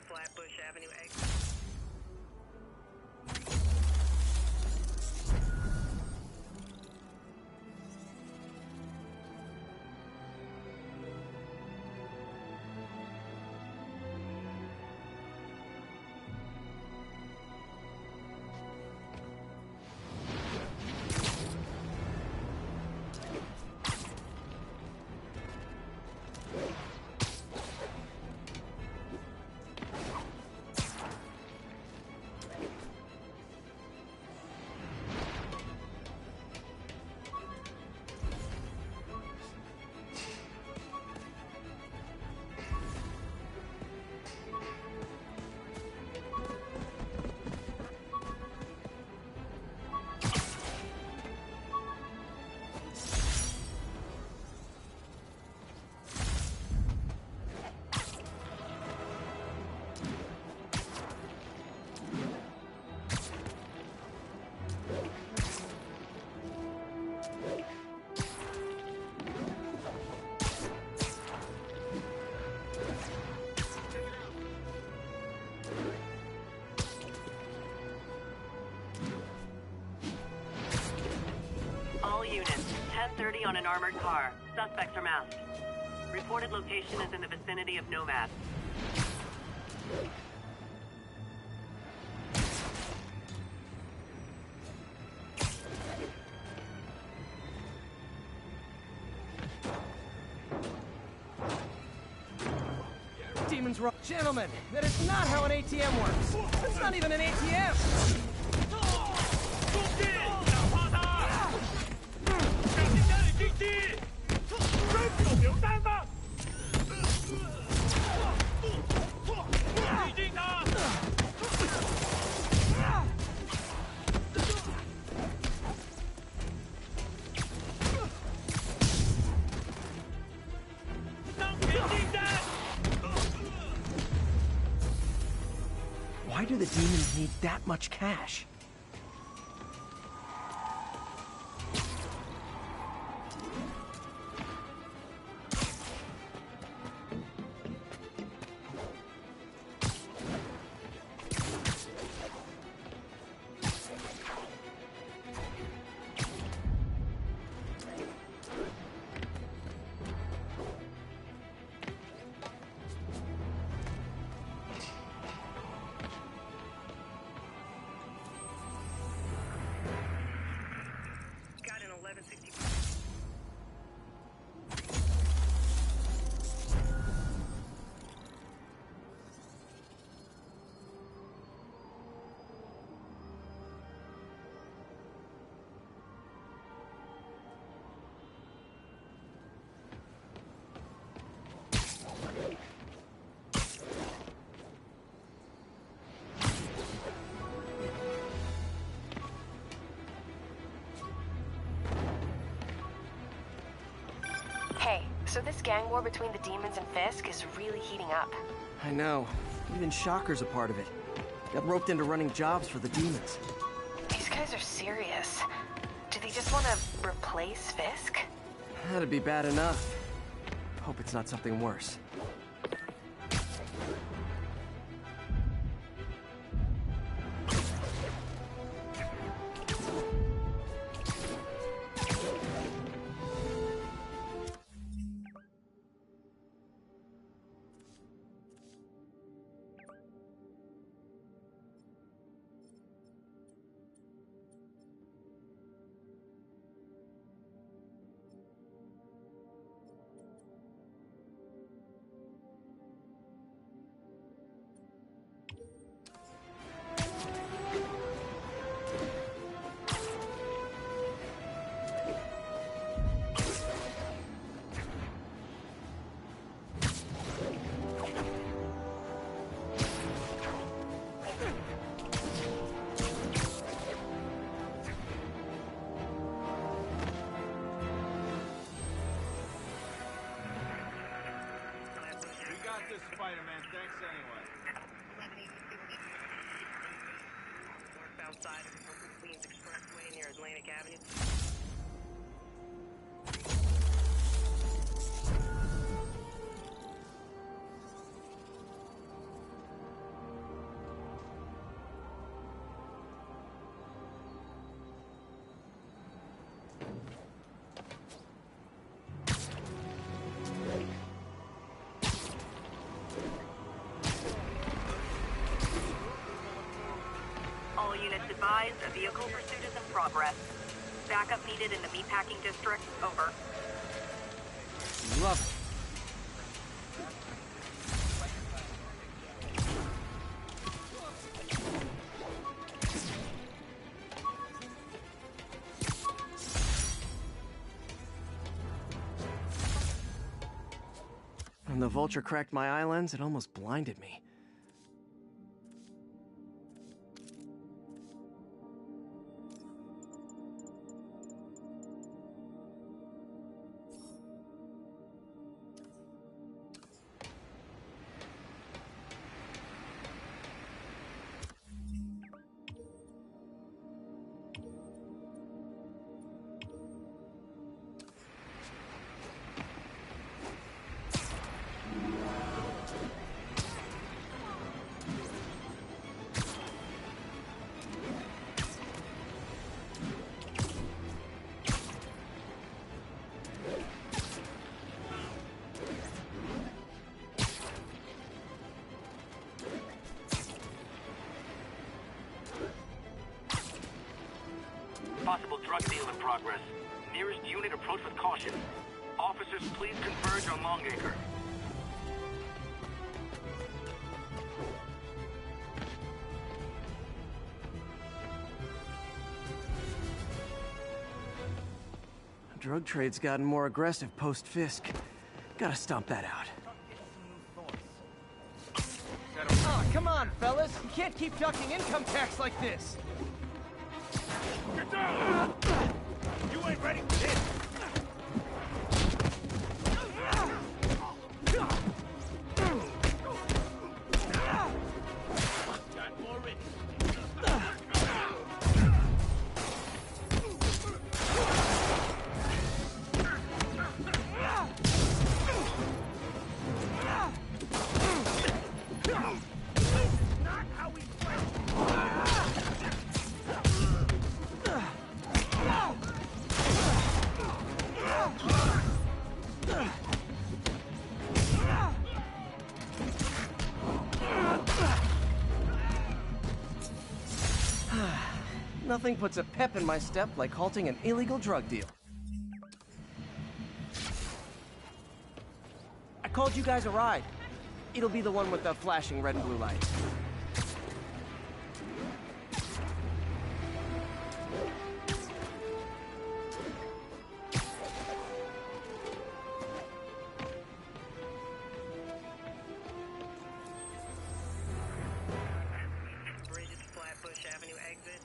Flatbush Avenue exit. All units, 10:30 on an armored car. Suspects are masked. Reported location is in the vicinity of Nomad. Demons run. Gentlemen, that is not how an ATM works. It's not even an ATM. Why do the demons need that much cash? Hey, so this gang war between the demons and Fisk is really heating up. I know. Even Shocker's a part of it. Got roped into running jobs for the demons. These guys are serious. Do they just want to replace Fisk? That'd be bad enough. Hope it's not something worse. Spider-Man. Thanks anyway. Northbound side of Queens Expressway near Atlantic Avenue. All units advised, a vehicle pursuit is in progress. Backup needed in the meatpacking district. Over. Love it. When the vulture cracked my eye lens, it almost blinded me. Possible drug deal in progress. Nearest unit approach with caution. Officers, please converge on Longacre. Drug trade's gotten more aggressive post-Fisk. Gotta stomp that out. Oh, come on, fellas. You can't keep ducking income tax like this. Get down! You ain't ready for this! Got more in. Not how we play. Nothing puts a pep in my step like halting an illegal drug deal. I called you guys a ride. It'll be the one with the flashing red and blue lights. Bridges, Flatbush Avenue exit.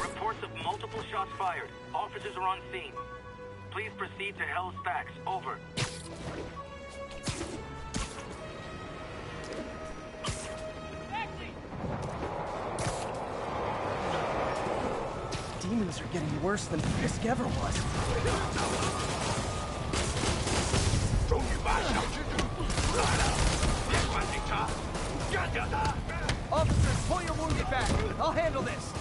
Reports of multiple shots fired. Officers are on scene. Please proceed to Hell's Facts. Over. Demons are getting worse than Fisk ever was. Officers, pull your wounded back. I'll handle this.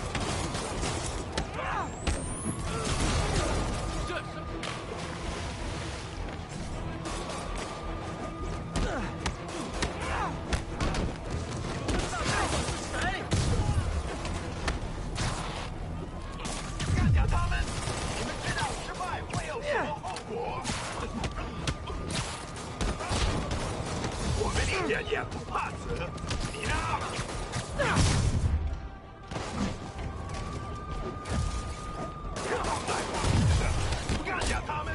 天也不怕死，你呢？不干掉他们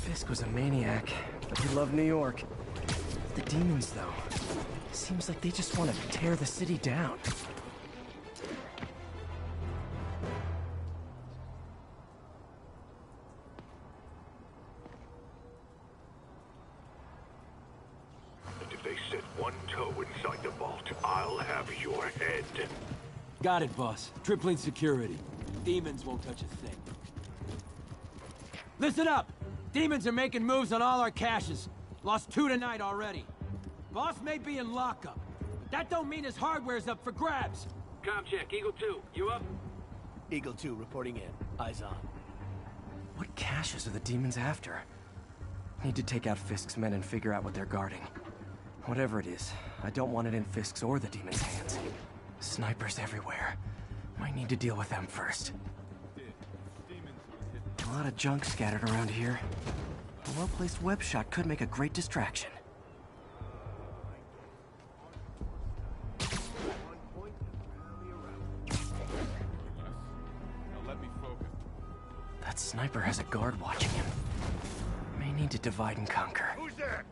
！Fisk was a maniac, but he loved New York. The demons, though, seems like they just want to tear the city down. And if they set one toe inside the vault, I'll have your head. Got it, boss. Tripling security. Demons won't touch a thing. Listen up! Demons are making moves on all our caches. Lost 2 tonight already. Boss may be in lockup, but that don't mean his hardware's up for grabs. Com check, Eagle 2, you up? Eagle 2 reporting in. Eyes on. What caches are the demons after? Need to take out Fisk's men and figure out what they're guarding. Whatever it is, I don't want it in Fisk's or the demons' hands. Snipers everywhere. Might need to deal with them first. A lot of junk scattered around here. A well-placed web shot could make a great distraction. That sniper has a guard watching him. May need to divide and conquer. Who's there?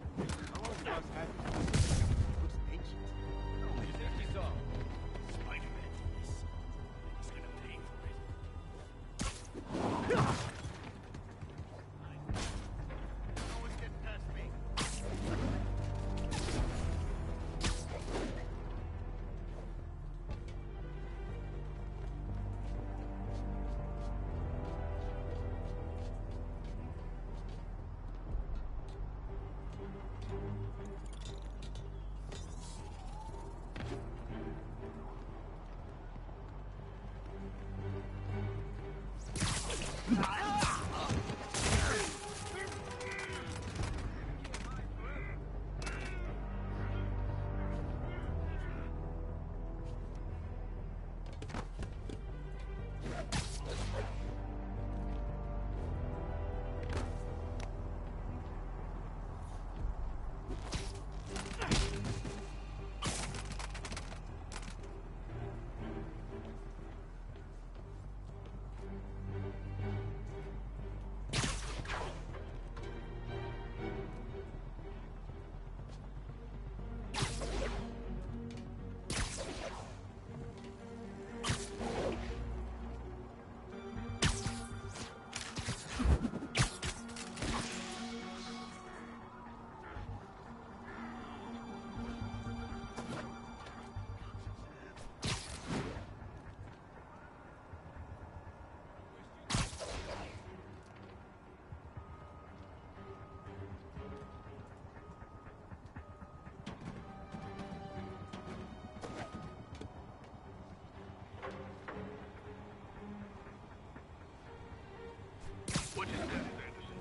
What's his status, Anderson?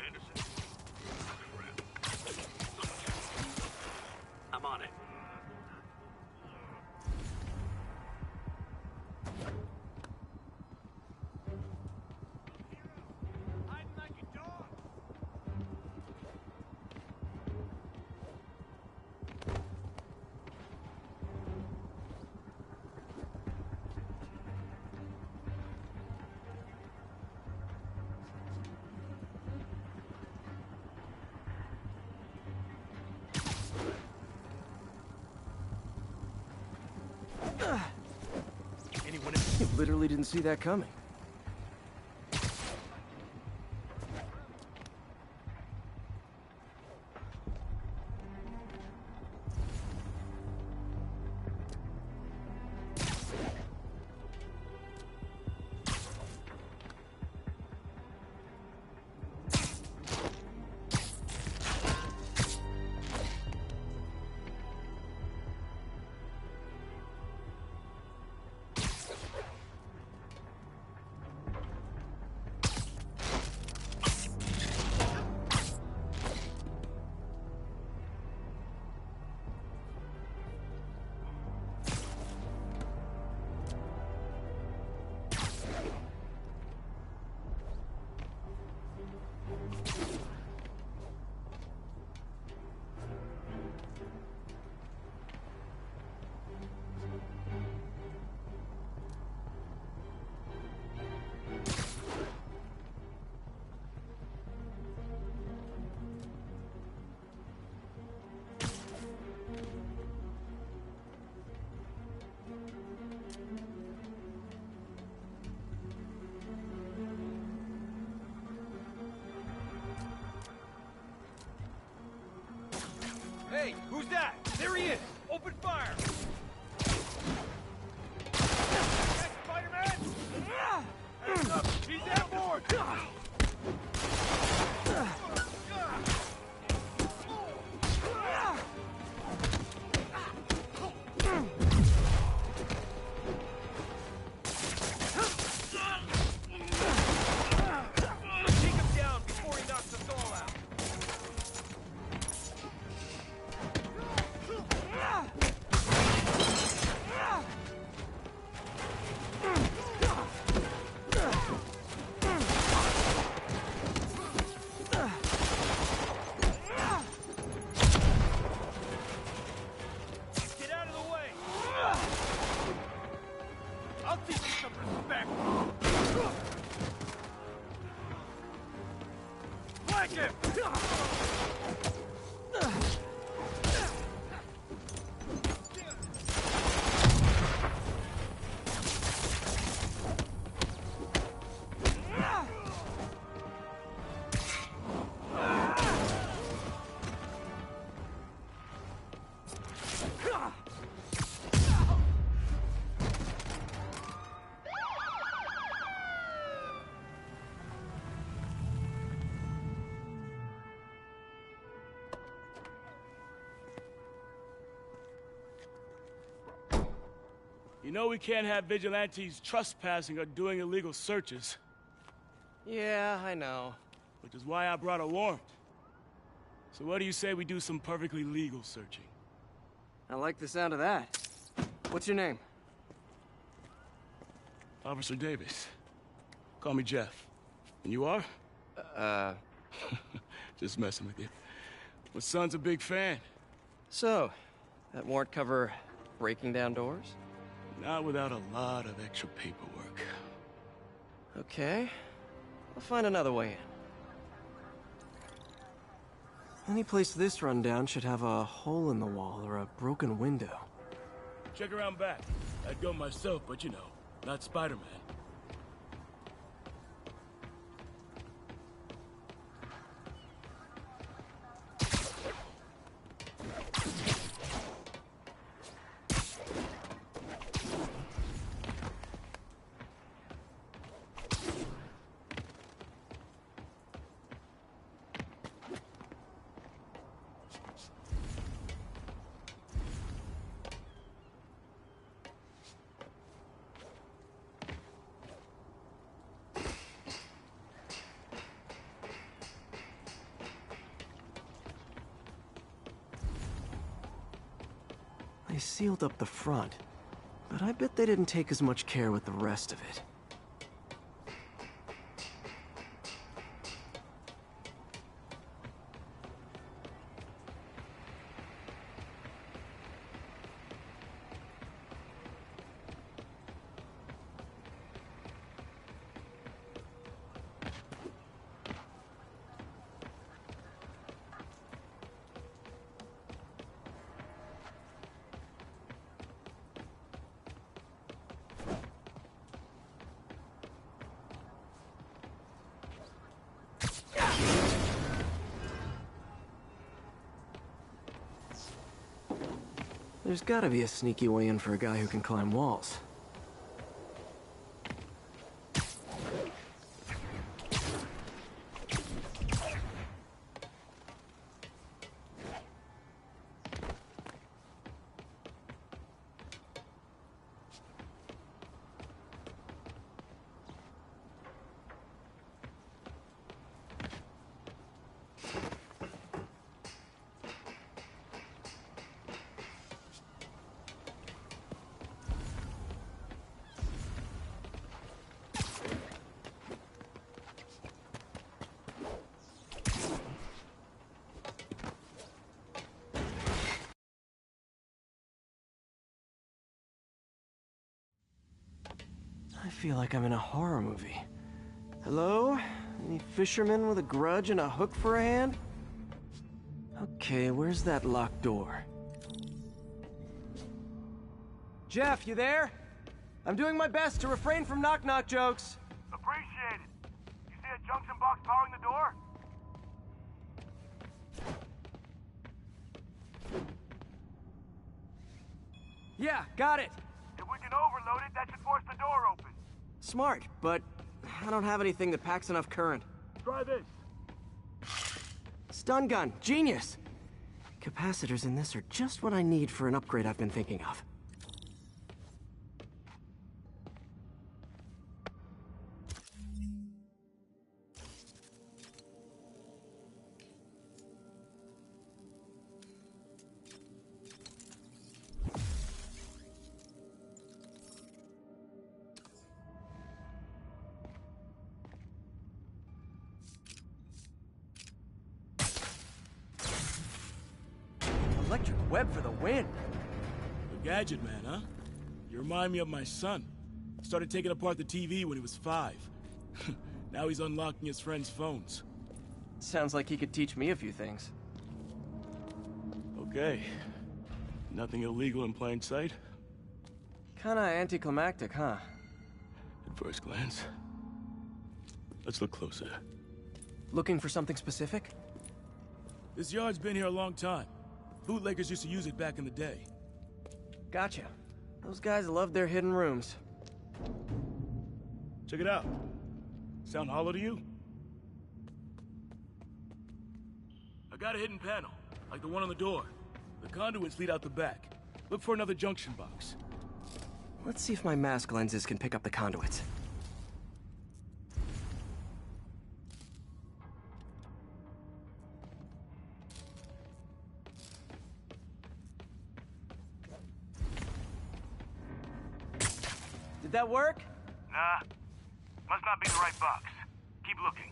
Anderson? Crap. I'm on it. literally didn't see that coming. Hey, who's that? There he is! Open fire! Spider-Man! Hands up! He's airborne! Take him down before he knocks us all out! Get out of the way! I'll teach you some respect! Flank him! You know we can't have vigilantes trespassing or doing illegal searches. Yeah, I know. Which is why I brought a warrant. So what do you say we do some perfectly legal searching? I like the sound of that. What's your name? Officer Davis. Call me Jeff. And you are? Just messing with you. My son's a big fan. So, that warrant cover breaking down doors? Not without a lot of extra paperwork. Okay. I'll find another way in. Any place this rundown should have a hole in the wall or a broken window. Check around back. I'd go myself, but you know, not Spider-Man. They sealed up the front, but I bet they didn't take as much care with the rest of it. There's gotta be a sneaky way in for a guy who can climb walls. I feel like I'm in a horror movie. Hello? Any fisherman with a grudge and a hook for a hand? Okay, where's that locked door? Jeff, you there? I'm doing my best to refrain from knock-knock jokes. Appreciate it. You see a junction box powering the door? Yeah, got it. If we can overload it, that should force the door open. Smart, but I don't have anything that packs enough current. Try this. Stun gun, genius! Capacitors in this are just what I need for an upgrade I've been thinking of. Electric web for the win! A gadget man, huh? You remind me of my son. Started taking apart the TV when he was 5. Now he's unlocking his friends' phones. Sounds like he could teach me a few things. Okay. Nothing illegal in plain sight? Kinda anticlimactic, huh? At first glance. Let's look closer. Looking for something specific? This yard's been here a long time. Bootleggers used to use it back in the day. Gotcha. Those guys love their hidden rooms. Check it out. Sound hollow to you? I got a hidden panel, like the one on the door. The conduits lead out the back. Look for another junction box. Let's see if my mask lenses can pick up the conduits. Did that work? Nah. Must not be the right box. Keep looking.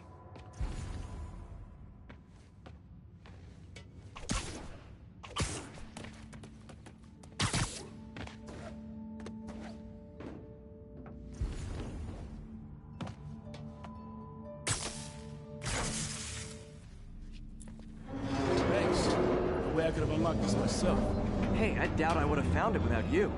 Thanks. No way I could have unlocked this myself. Hey, I doubt I would have found it without you.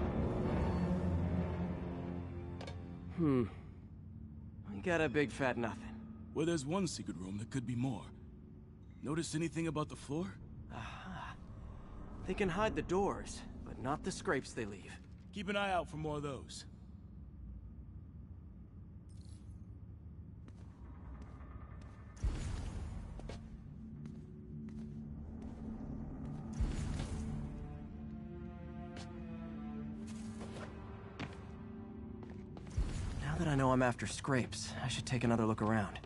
We got a big fat nothing. Well, there's one secret room that could be more. Notice anything about the floor? Aha. They can hide the doors, but not the scrapes they leave. Keep an eye out for more of those. Now that I know I'm after scrapes, I should take another look around.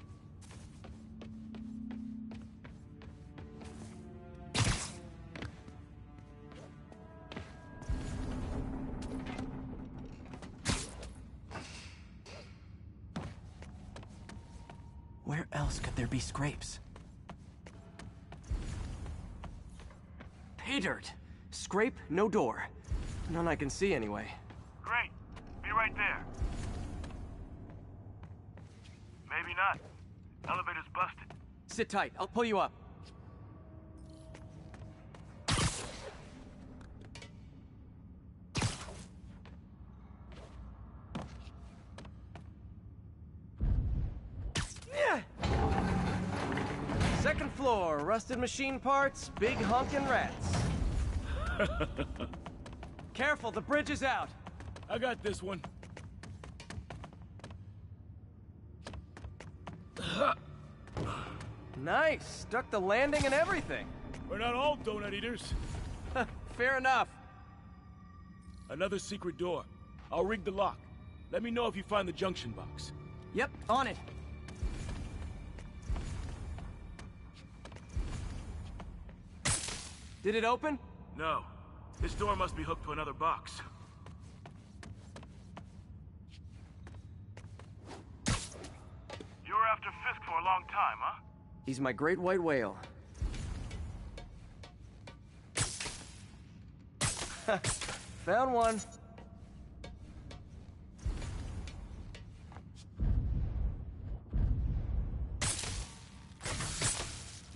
Where else could there be scrapes? Pay dirt! Scrape, no door. None I can see anyway. Great. Be right there. Maybe not. Elevator's busted. Sit tight, I'll pull you up. Second floor, rusted machine parts, big honkin' rats. Careful, the bridge is out. I got this one. Nice. Stuck the landing and everything. We're not all donut eaters. Fair enough. Another secret door. I'll rig the lock. Let me know if you find the junction box. Yep, on it. Did it open? No. This door must be hooked to another box. You were after Fisk for a long time, huh? He's my great white whale. Found one.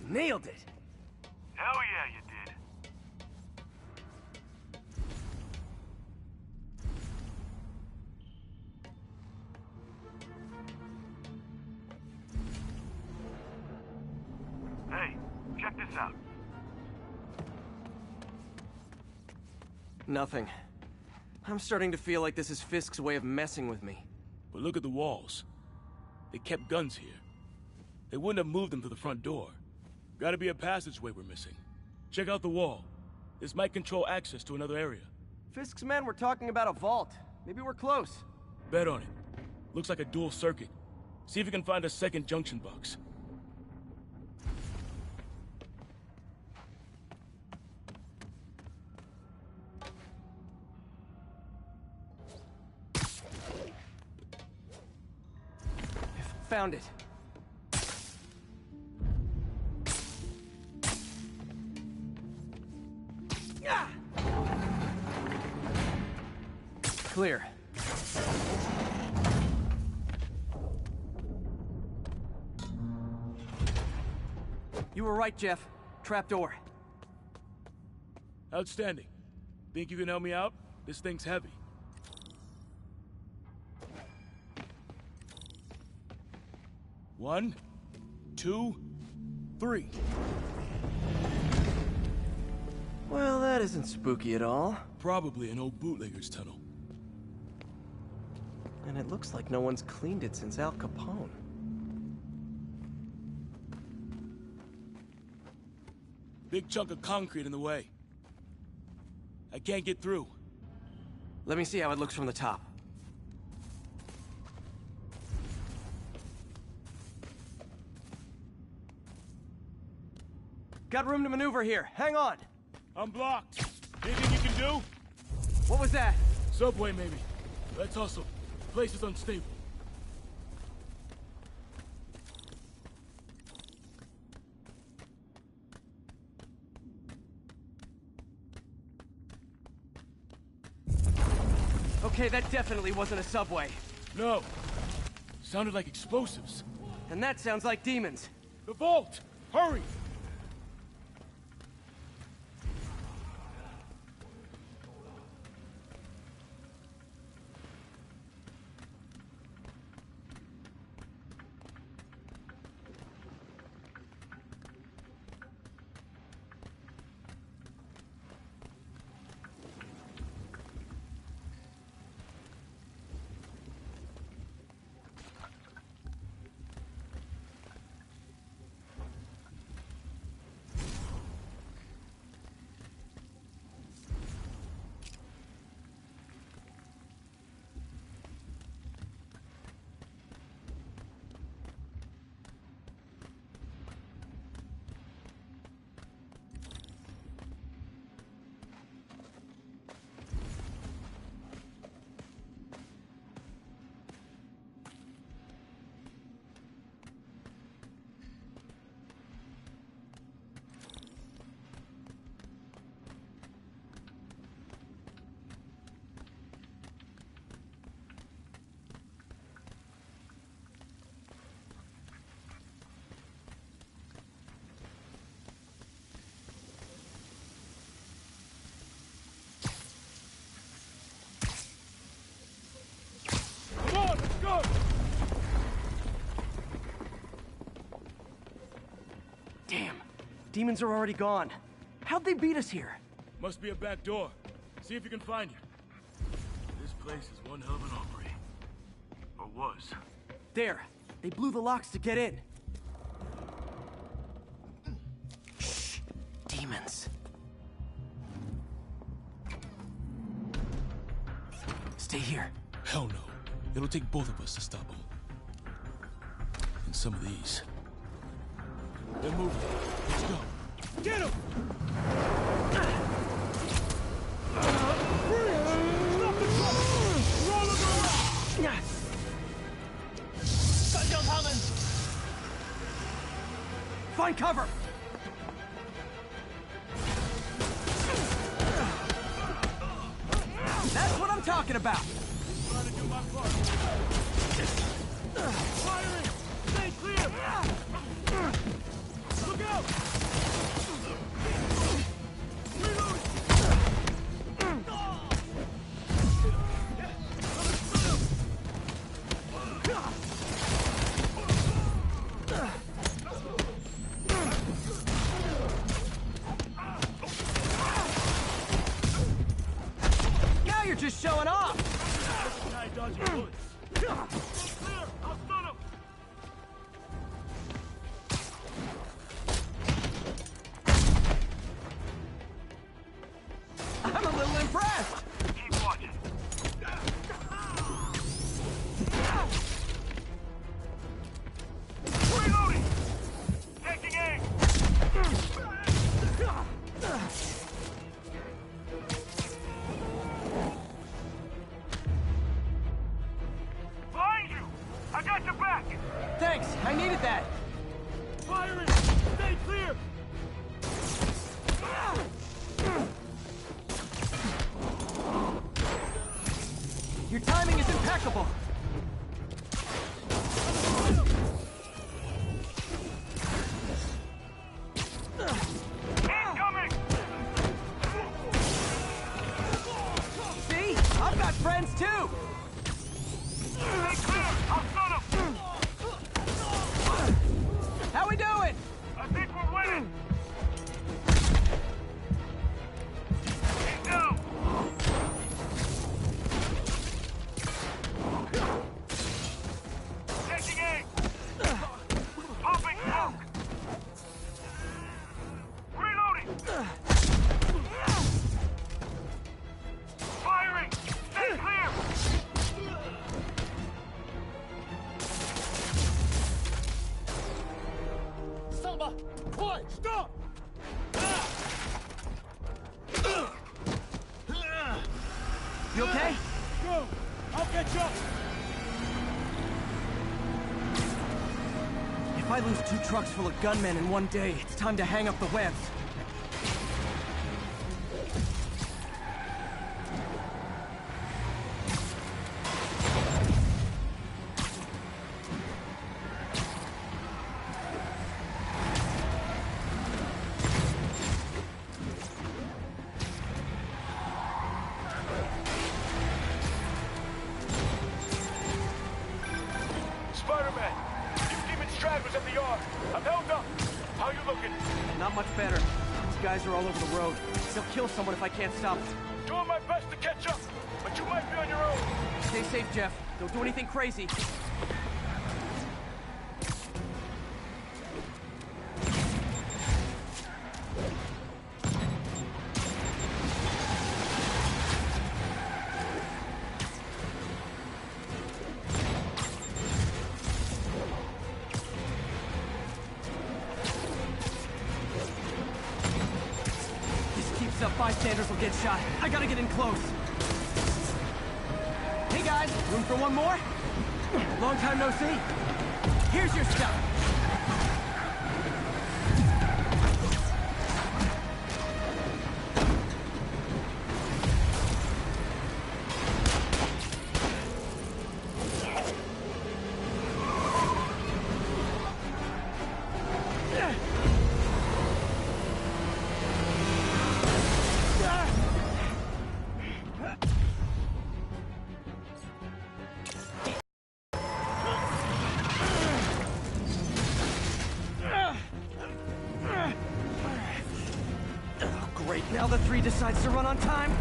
Nailed it. Hell yeah, you did. Hey, check this out. Nothing. I'm starting to feel like this is Fisk's way of messing with me. But look at the walls. They kept guns here. They wouldn't have moved them to the front door. Gotta be a passageway we're missing. Check out the wall. This might control access to another area. Fisk's men were talking about a vault. Maybe we're close. Bet on it. Looks like a dual circuit. See if you can find a second junction box. Found it. Clear. You were right, Jeff. Trapdoor. Outstanding. Think you can help me out? This thing's heavy. One, two, three. Well, that isn't spooky at all. Probably an old bootlegger's tunnel. And it looks like no one's cleaned it since Al Capone. Big chunk of concrete in the way. I can't get through. Let me see how it looks from the top. Got room to maneuver here. Hang on. I'm blocked. Anything you can do? What was that? Subway, maybe. Let's hustle. Place is unstable. Okay, that definitely wasn't a subway. No. Sounded like explosives. And that sounds like demons. The vault! Hurry! Damn. Demons are already gone. How'd they beat us here? Must be a back door. See if you can find it. This place is one hell of an armory. Or was. There. They blew the locks to get in. Shh. Demons. Stay here. Hell no. It'll take both of us to stop them. And some of these. They're moving. Let's go. Get them! Stop the truck! Roll them around! Find cover! That's what I'm talking about! Trying to do my part. Firing! Stay clear! Look out! Now you're just showing off! Dodging bullets. Clear! I'll stun him! I'm a little impressed! Keep watching. Reloading! Taking aim! Behind you! I got your back! Thanks, I needed that! Firing! Stay clear! Your timing is impeccable! Incoming! See? I've got friends too! Stay clear! I'll stun him! How we doing? I think we're winning! He's down! Taking aim! Popping smoke! Reloading! Firing! Stay clear! Selma! Quiet! Stop! You okay? Go! I'll catch up! If I lose 2 trucks full of gunmen in one day, it's time to hang up the webs. Spider-Man! These demon stragglers at the yard! I'm held up! How you looking? Not much better. These guys are all over the road. They'll kill someone if I can't stop them. Doing my best to catch up, but you might be on your own. Stay safe, Jeff. Don't do anything crazy. Up, bystanders will get shot. I gotta get in close. Hey guys, room for one more? Long time no see. Here's your stuff. Now the 3 decides to run on time.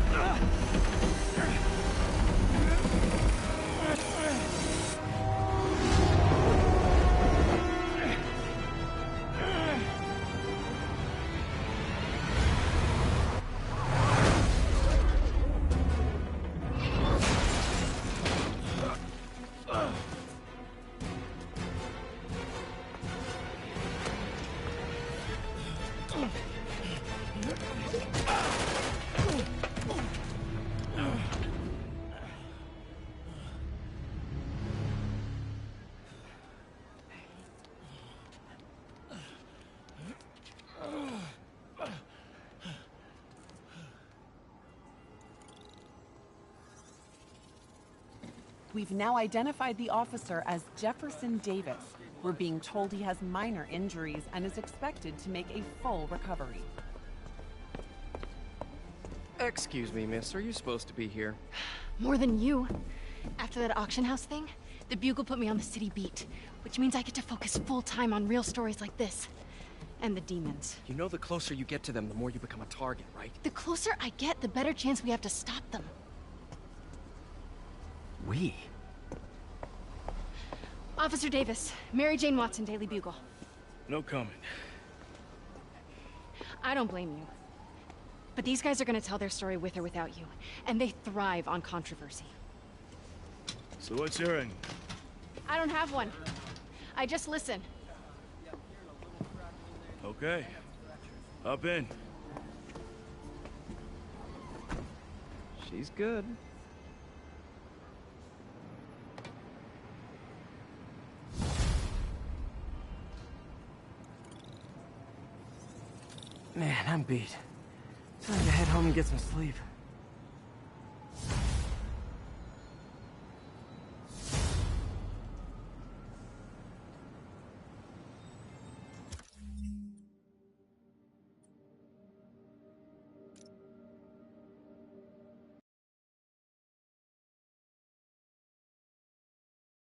We've now identified the officer as Jefferson Davis. We're being told he has minor injuries and is expected to make a full recovery. Excuse me, miss. Are you supposed to be here? More than you. After that auction house thing, the Bugle put me on the city beat, which means I get to focus full-time on real stories like this. And the demons. You know the closer you get to them, the more you become a target, right? The closer I get, the better chance we have to stop them. We? Officer Davis, Mary Jane Watson, Daily Bugle. No comment. I don't blame you. But these guys are gonna tell their story with or without you, and they thrive on controversy. So what's your end? I don't have one. I just listen. Okay. Hop in. She's good. Man, I'm beat. Time to head home and get some sleep.